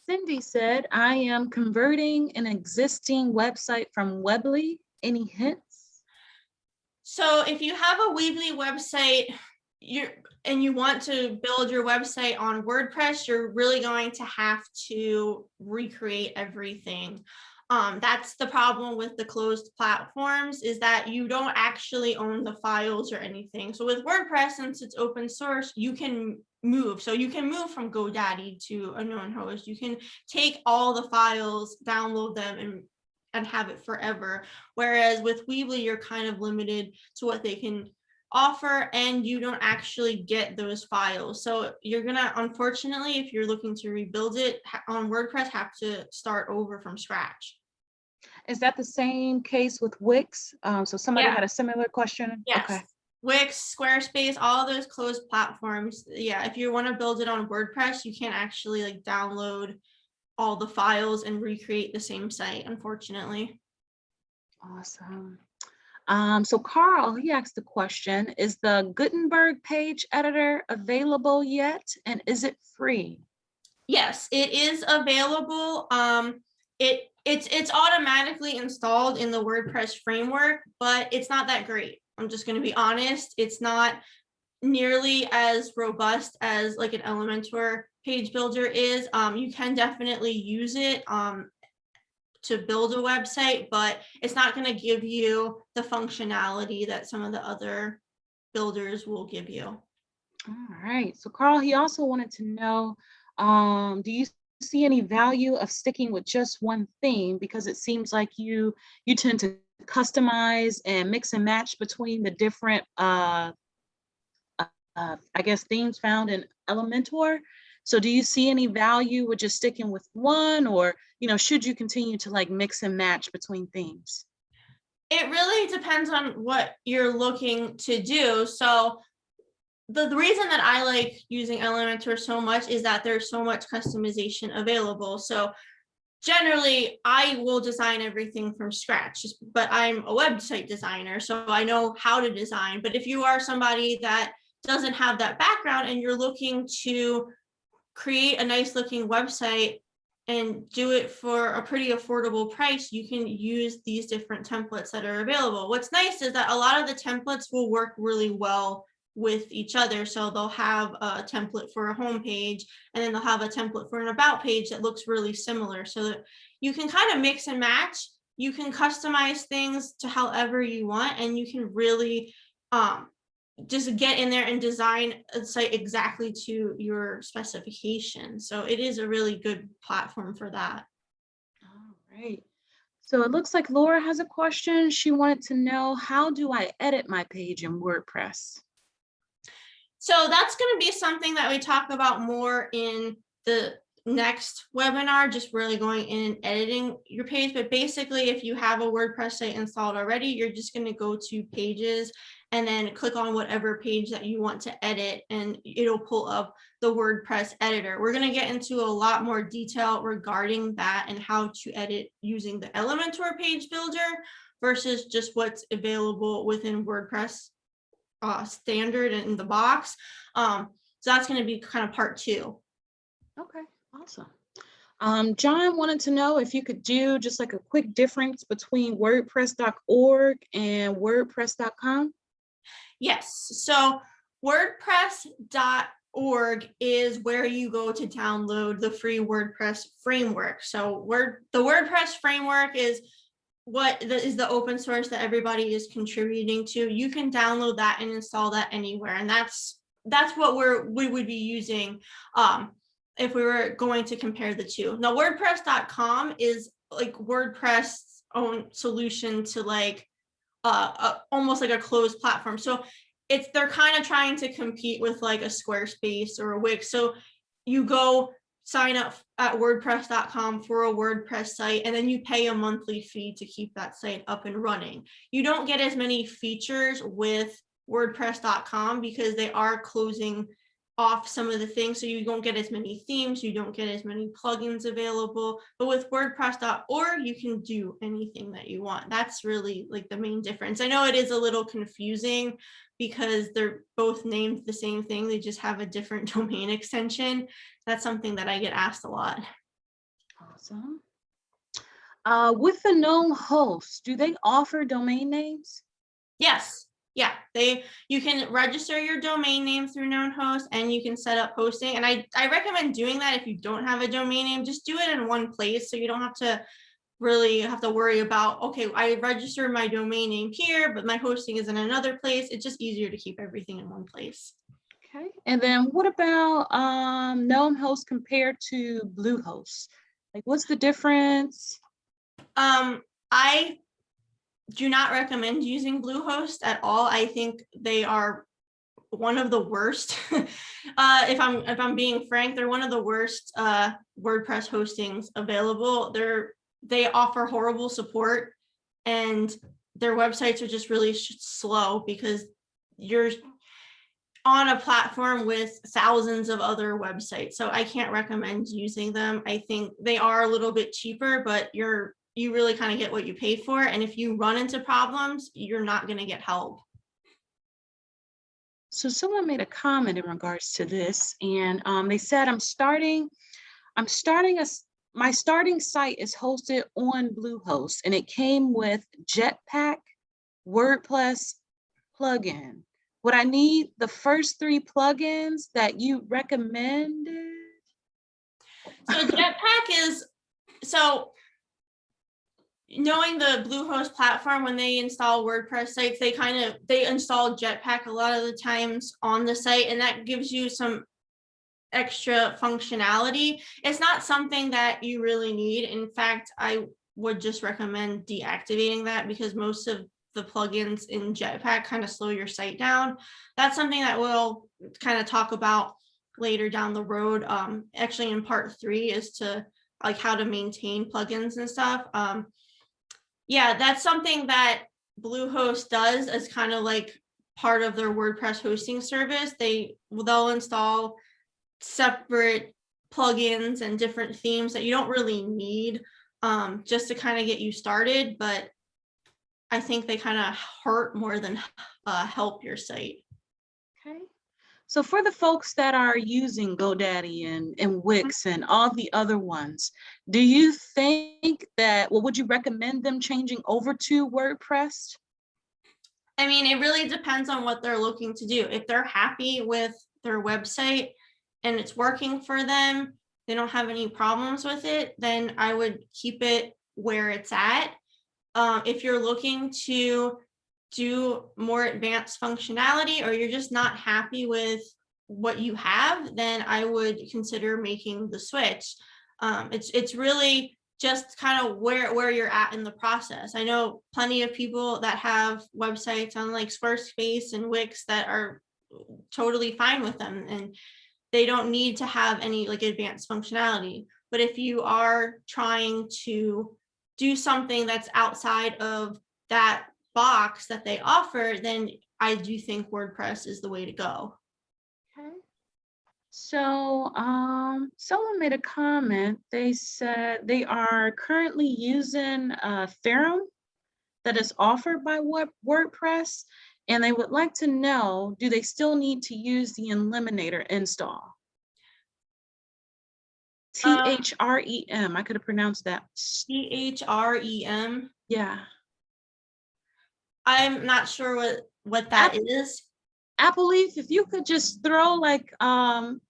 Cindy said, I am converting an existing website from Weebly. Any hints? So if you have a Weebly website, and you want to build your website on WordPress, you're really going to have to recreate everything. That's the problem with the closed platforms, is that you don't actually own the files or anything. So with WordPress, since it's open source, you can move. So you can move from GoDaddy to a Known Host. You can take all the files, download them, and have it forever. Whereas with Weebly, you're kind of limited to what they can offer, and you don't actually get those files. So you're gonna, unfortunately, if you're looking to rebuild it on WordPress, have to start over from scratch. Is that the same case with Wix? So somebody Yeah. had a similar question? Yes. Okay. Wix, Squarespace, all those closed platforms. Yeah, if you want to build it on WordPress, you can't actually like download all the files and recreate the same site, unfortunately. Awesome. So Carl, he asked the question, is the Gutenberg page editor available yet? And is it free? Yes, it is available. It's automatically installed in the WordPress framework, but it's not that great. I'm just going to be honest. It's not nearly as robust as like an Elementor page builder is. You can definitely use it to build a website, but it's not going to give you the functionality that some of the other builders will give you. All right. So Carl, he also wanted to know, do you see any value of sticking with just one theme? Because it seems like you tend to customize and mix and match between the different, I guess, themes found in Elementor. So do you see any value with just sticking with one, or, should you continue to like mix and match between themes? It really depends on what you're looking to do. So the reason that I like using Elementor so much is that there's so much customization available. So generally, I will design everything from scratch, but I'm a website designer, so I know how to design. But if you are somebody that doesn't have that background and you're looking to create a nice looking website and do it for a pretty affordable price, you can use these different templates that are available. What's nice is that a lot of the templates will work really well with each other. So they'll have a template for a home page, and then they'll have a template for an about page that looks really similar, so that you can kind of mix and match. You can customize things to however you want, and you can really just get in there and design a site exactly to your specifications. So it is a really good platform for that. All right. So it looks like Laura has a question. She wanted to know, how do I edit my page in WordPress? So that's going to be something that we talk about more in the next webinar, just really going in and editing your page. But basically, if you have a WordPress site installed already, you're just going to go to pages and then click on whatever page that you want to edit, and it'll pull up the WordPress editor. We're going to get into a lot more detail regarding that and how to edit using the Elementor page builder versus just what's available within WordPress standard in the box. So that's going to be kind of part 2. Okay, awesome. John wanted to know if you could do just like a quick difference between WordPress.org and WordPress.com. Yes, so WordPress.org is where you go to download the free WordPress framework. So the WordPress framework is the open source that everybody is contributing to. You can download that and install that anywhere, and that's what we would be using if we were going to compare the two. Now, WordPress.com is like WordPress' own solution to like almost like a closed platform. So they're kind of trying to compete with like a Squarespace or a Wix. So you go sign up at WordPress.com for a WordPress site, and then you pay a monthly fee to keep that site up and running. You don't get as many features with WordPress.com because they are closing off some of the things. So you don't get as many themes, you don't get as many plugins available. But with WordPress.org, you can do anything that you want. That's really like the main difference. I know it is a little confusing because they're both named the same thing. They just have a different domain extension. That's something that I get asked a lot. Awesome. With the known hosts, do they offer domain names? Yes. Yeah, you can register your domain name through known host, and you can set up hosting. And I recommend doing that if you don't have a domain name. Just do it in one place, so you don't have to worry about, okay, I registered my domain name here, but my hosting is in another place. It's just easier to keep everything in one place. Okay. And then what about known host compared to Bluehost? Like, what's the difference? I do not recommend using Bluehost at all. I think they are one of the worst. If I'm being frank, they're one of the worst WordPress hostings available. They offer horrible support, and their websites are just really slow because you're on a platform with thousands of other websites. So I can't recommend using them. I think they are a little bit cheaper, but you're you really kind of get what you pay for. And if you run into problems, you're not going to get help. So someone made a comment in regards to this, and they said, my starting site is hosted on Bluehost, and it came with Jetpack, WordPress plugin. Would I need the first 3 plugins that you recommended? So Jetpack is, so knowing the Bluehost platform, when they install WordPress sites, they install Jetpack a lot of the times on the site, and that gives you some extra functionality. It's not something that you really need. In fact, I would just recommend deactivating that, because most of the plugins in Jetpack kind of slow your site down. That's something that we'll kind of talk about later down the road. Actually, in part 3 is to like how to maintain plugins and stuff. Yeah, that's something that Bluehost does as kind of like part of their WordPress hosting service. They'll install separate plugins and different themes that you don't really need, just to kind of get you started. But I think they kind of hurt more than help your site. Okay. So for the folks that are using GoDaddy and Wix and all the other ones, do you think that, would you recommend them changing over to WordPress? I mean, it really depends on what they're looking to do. If they're happy with their website and it's working for them, they don't have any problems with it, then I would keep it where it's at. If you're looking to do more advanced functionality, or you're just not happy with what you have, then I would consider making the switch. It's really just kind of where you're at in the process. I know plenty of people that have websites on like Squarespace and Wix that are totally fine with them, and they don't need to have any like advanced functionality. But if you are trying to do something that's outside of that box that they offer, then I do think WordPress is the way to go. Okay. So someone made a comment. They said they are currently using a theorem that is offered by WordPress, and they would like to know, do they still need to use the Elementor install? THREM, I could have pronounced that. THREM. Yeah. I'm not sure what that is. Apple Leaf, if you could just throw like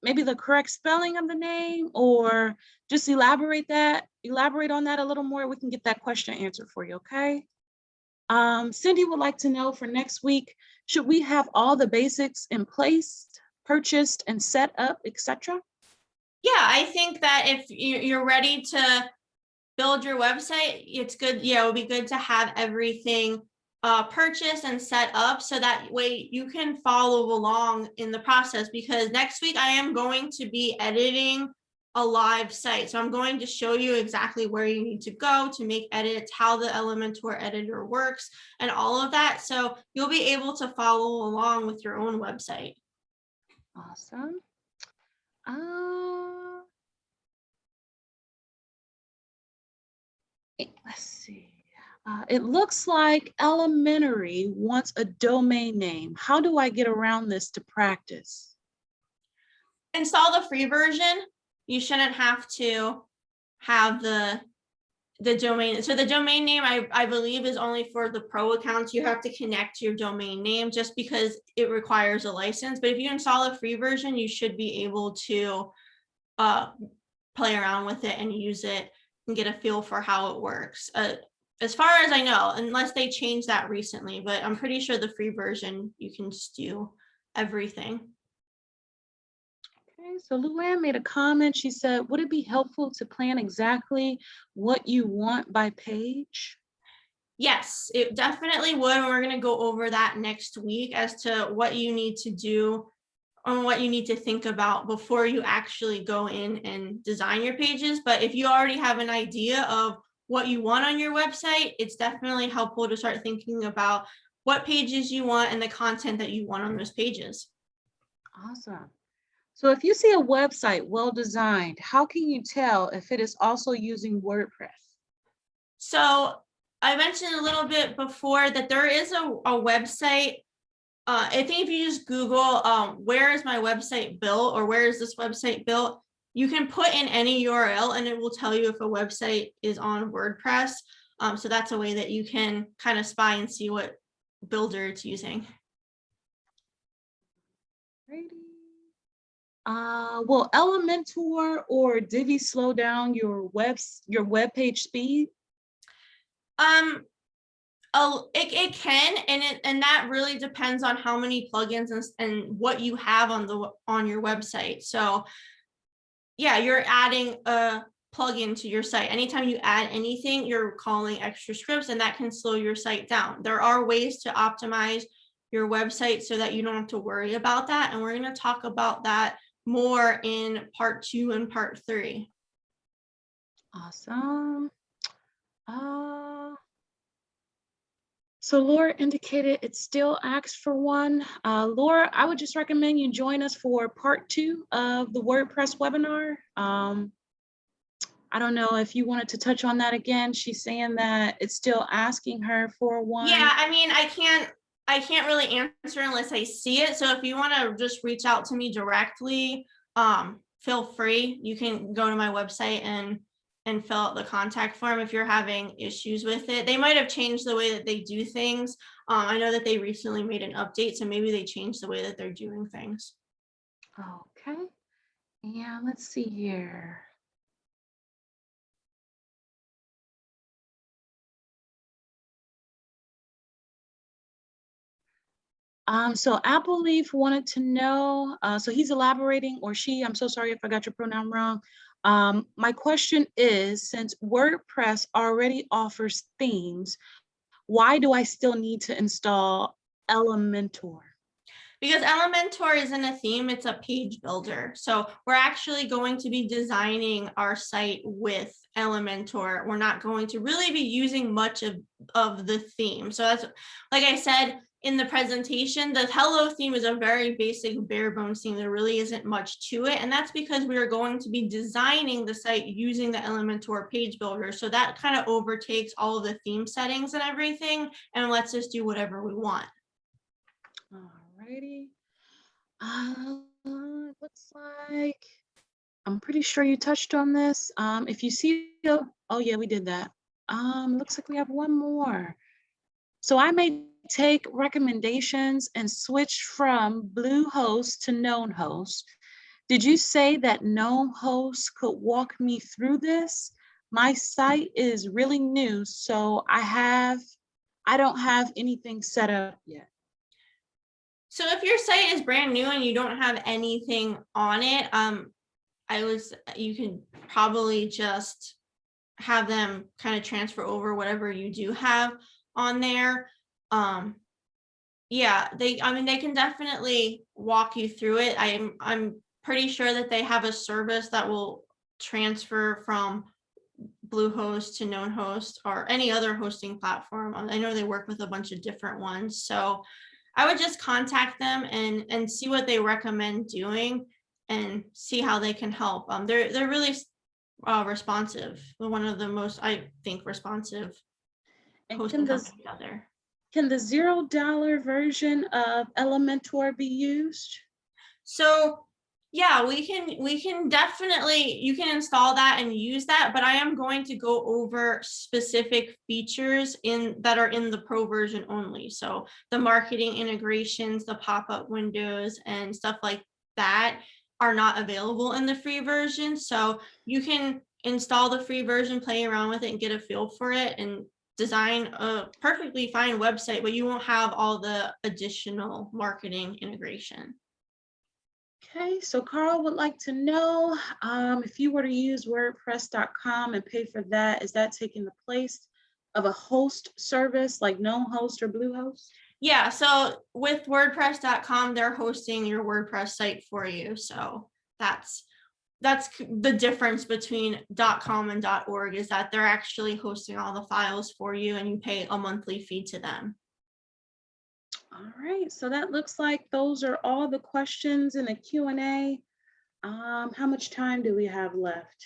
maybe the correct spelling of the name, or just elaborate on that a little more, we can get that question answered for you, okay? Cindy would like to know for next week, should we have all the basics in place, purchased and set up, etc.? Yeah, I think that if you're ready to build your website, it's good. Yeah, it would be good to have everything purchased and set up, so that way you can follow along in the process, because next week I am going to be editing a live site. So I'm going to show you exactly where you need to go to make edits, how the Elementor editor works, and all of that. So you'll be able to follow along with your own website. Awesome. Let's see. It looks like Elementary wants a domain name. How do I get around this to practice? Install the free version. You shouldn't have to have the domain. So the domain name, I believe, is only for the pro accounts. You have to connect your domain name just because it requires a license. But if you install a free version, you should be able to play around with it and use it and get a feel for how it works. As far as I know, unless they changed that recently, but I'm pretty sure the free version, you can just do everything. Okay, so Luann made a comment. She said, would it be helpful to plan exactly what you want by page? Yes, it definitely would. And we're going to go over that next week as to what you need to do and what you need to think about before you actually go in and design your pages. But if you already have an idea of what you want on your website, it's definitely helpful to start thinking about what pages you want and the content that you want on those pages. Awesome. So if you see a website well designed, how can you tell if it is also using WordPress? So I mentioned a little bit before that there is a website. I think if you just Google where is my website built or where is this website built, you can put in any URL and it will tell you if a website is on WordPress. So that's a way that you can kind of spy and see what builder it's using. Will Elementor or Divvy slow down your web page speed? It can, and that really depends on how many plugins and what you have on your website. So yeah, you're adding a plugin to your site. Anytime you add anything, you're calling extra scripts, and that can slow your site down. There are ways to optimize your website so that you don't have to worry about that. And we're going to talk about that more in part 2 and part 3. Awesome. So Laura indicated it still asks for one. Laura, I would just recommend you join us for part 2 of the WordPress webinar. I don't know if you wanted to touch on that again. She's saying that it's still asking her for one. Yeah, I mean, I can't really answer unless I see it. So if you want to just reach out to me directly, feel free. You can go to my website and fill out the contact form if you're having issues with it. They might have changed the way that they do things. I know that they recently made an update, so maybe they changed the way that they're doing things. Okay. And let's see here. So Apple Leaf wanted to know, so he's elaborating, or she, I'm so sorry if I got your pronoun wrong. My question is, since WordPress already offers themes, why do I still need to install Elementor? Because Elementor isn't a theme, it's a page builder. So we're actually going to be designing our site with Elementor. We're not going to really be using much of the theme. So that's, like I said in the presentation, the Hello theme is a very basic bare bones theme. There really isn't much to it. And that's because we are going to be designing the site using the Elementor page builder. So that kind of overtakes all of the theme settings and everything and lets us do whatever we want. Alrighty. Looks like, I'm pretty sure you touched on this. If you see, oh yeah, we did that. Looks like we have one more. So I may take recommendations and switch from Bluehost to KnownHost. Did you say that KnownHost could walk me through this? My site is really new, so I don't have anything set up yet. So if your site is brand new and you don't have anything on it, you can probably just have them kind of transfer over whatever you do have on there. Yeah, they can definitely walk you through it. I'm pretty sure that they have a service that will transfer from Bluehost to KnownHost or any other hosting platform. I know they work with a bunch of different ones. So I would just contact them and see what they recommend doing and see how they can help. They're really responsive. One of the most, I think, responsive hosting companies out there. Can the $0 version of Elementor be used? So yeah, we can definitely, you can install that and use that, but I am going to go over specific features that are in the pro version only. So the marketing integrations, the pop-up windows and stuff like that are not available in the free version. So you can install the free version, play around with it and get a feel for it and design a perfectly fine website, but you won't have all the additional marketing integration. Okay, so Carl would like to know if you were to use WordPress.com and pay for that, is that taking the place of a host service like KnownHost or Bluehost? Yeah, so with WordPress.com, they're hosting your WordPress site for you. So that's the difference between .com and .org is that they're actually hosting all the files for you and you pay a monthly fee to them. All right, so that looks like those are all the questions in the Q&A. How much time do we have left?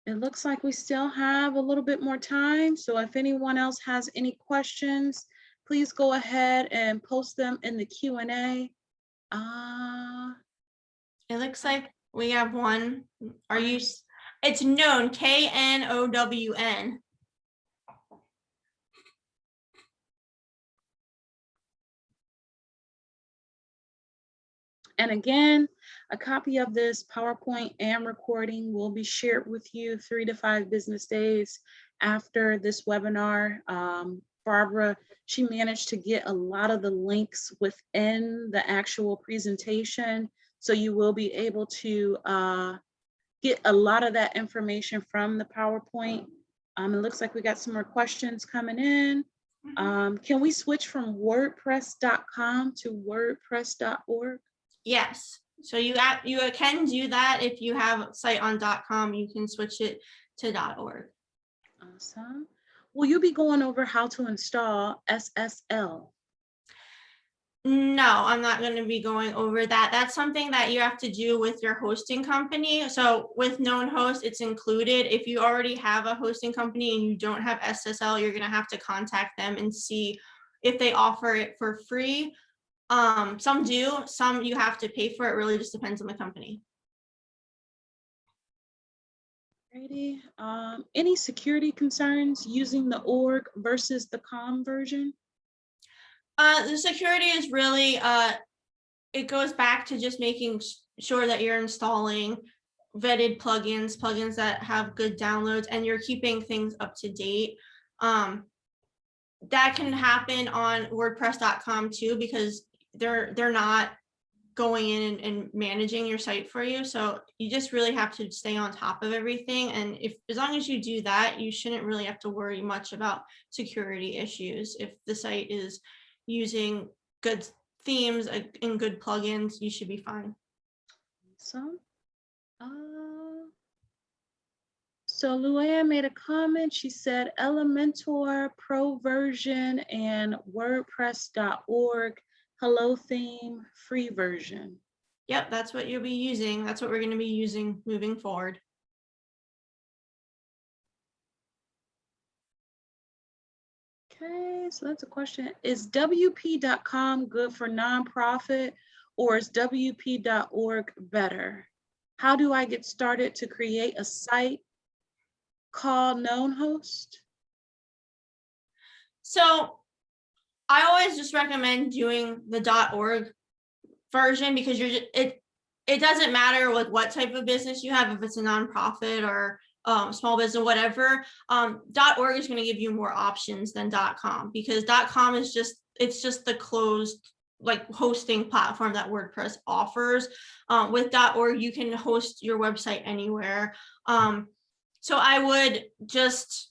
it looks like we still have a little bit more time. So if anyone else has any questions, please go ahead and post them in the Q&A. It looks like we have one. Are you? It's known, Known. And again, a copy of this PowerPoint and recording will be shared with you 3 to 5 business days after this webinar. Barbara, she managed to get a lot of the links within the actual presentation. So you will be able to get a lot of that information from the PowerPoint. It looks like we got some more questions coming in. Can we switch from wordpress.com to wordpress.org? Yes. So you can do that if you have a site on .com. You can switch it to .org. Awesome. Will you be going over how to install SSL? No, I'm not going to be going over that. That's something that you have to do with your hosting company. So with Known Host, it's included. If you already have a hosting company and you don't have SSL, you're going to have to contact them and see if they offer it for free. Some do, some you have to pay for. It really just depends on the company. Alrighty. Any security concerns using the org versus the com version? The security is really, it goes back to just making sure that you're installing vetted plugins that have good downloads, and you're keeping things up to date. That can happen on WordPress.com too, because they're not going in and managing your site for you. So you just really have to stay on top of everything. And as long as you do that, you shouldn't really have to worry much about security issues. If the site is using good themes and good plugins, you should be fine. So Luann made a comment. She said Elementor Pro version and WordPress.org Hello theme free version. Yep, that's what you'll be using. That's what we're going to be using moving forward. Okay, so that's a question. Is WP.com good for nonprofit, or is WP.org better? How do I get started to create a site called Known Host? So I always just recommend doing the .org version, because it doesn't matter like what type of business you have, if it's a nonprofit or small business, whatever. .org is going to give you more options than .com, because .com is just the closed like hosting platform that WordPress offers. With .org, you can host your website anywhere. So I would just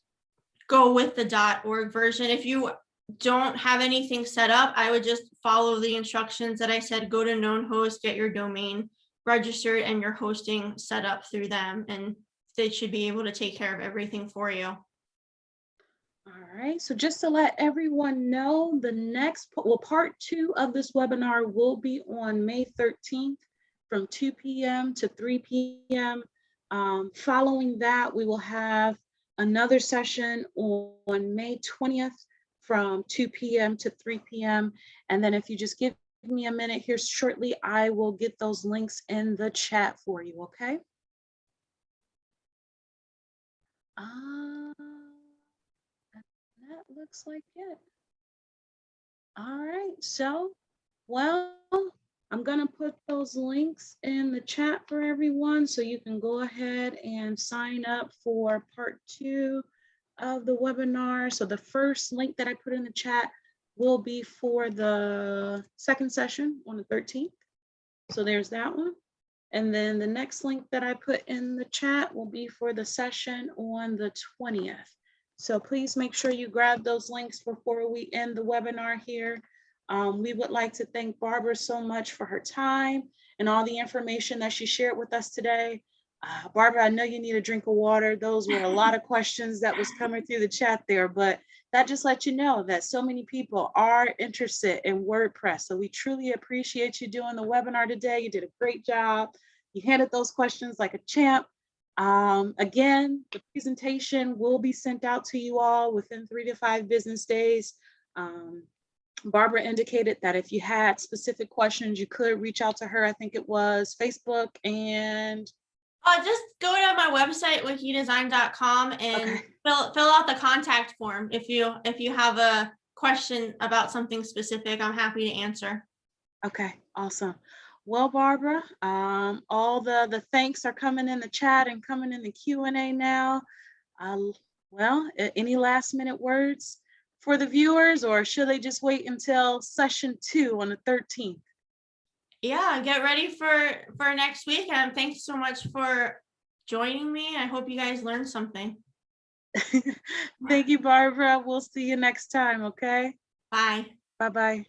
go with the .org version. If you don't have anything set up, I would just follow the instructions that I said. Go to Known Host, get your domain registered and your hosting set up through them, and they should be able to take care of everything for you. All right, so just to let everyone know, the next, part 2 of this webinar will be on May 13th from 2 p.m. to 3 p.m. Following that, we will have another session on May 20th from 2 p.m. to 3 p.m. And then if you just give me a minute here shortly, I will get those links in the chat for you, okay? That looks like it. All right, so, well, I'm gonna put those links in the chat for everyone so you can go ahead and sign up for part 2 of the webinar. So the first link that I put in the chat will be for the second session on the 13th. So there's that one. And then the next link that I put in the chat will be for the session on the 20th. So please make sure you grab those links before we end the webinar here. We would like to thank Barbara so much for her time and all the information that she shared with us today. Barbara, I know you need a drink of water. Those were a lot of questions that was coming through the chat there, but that just lets you know that so many people are interested in WordPress. So we truly appreciate you doing the webinar today. You did a great job. You handled those questions like a champ. Again, the presentation will be sent out to you all within 3 to 5 business days. Barbara indicated that if you had specific questions, you could reach out to her. I think it was Facebook and Just go to my website, wikidesign.com, and okay. fill out the contact form. If you have a question about something specific, I'm happy to answer. Okay, awesome. Well, Barbara, all the thanks are coming in the chat and coming in the Q&A now. Well, any last minute words for the viewers, or should they just wait until session 2 on the 13th? Yeah, get ready for next week, and thanks so much for joining me. I hope you guys learned something. Thank you, Barbara. We'll see you next time, okay? Bye. Bye-bye.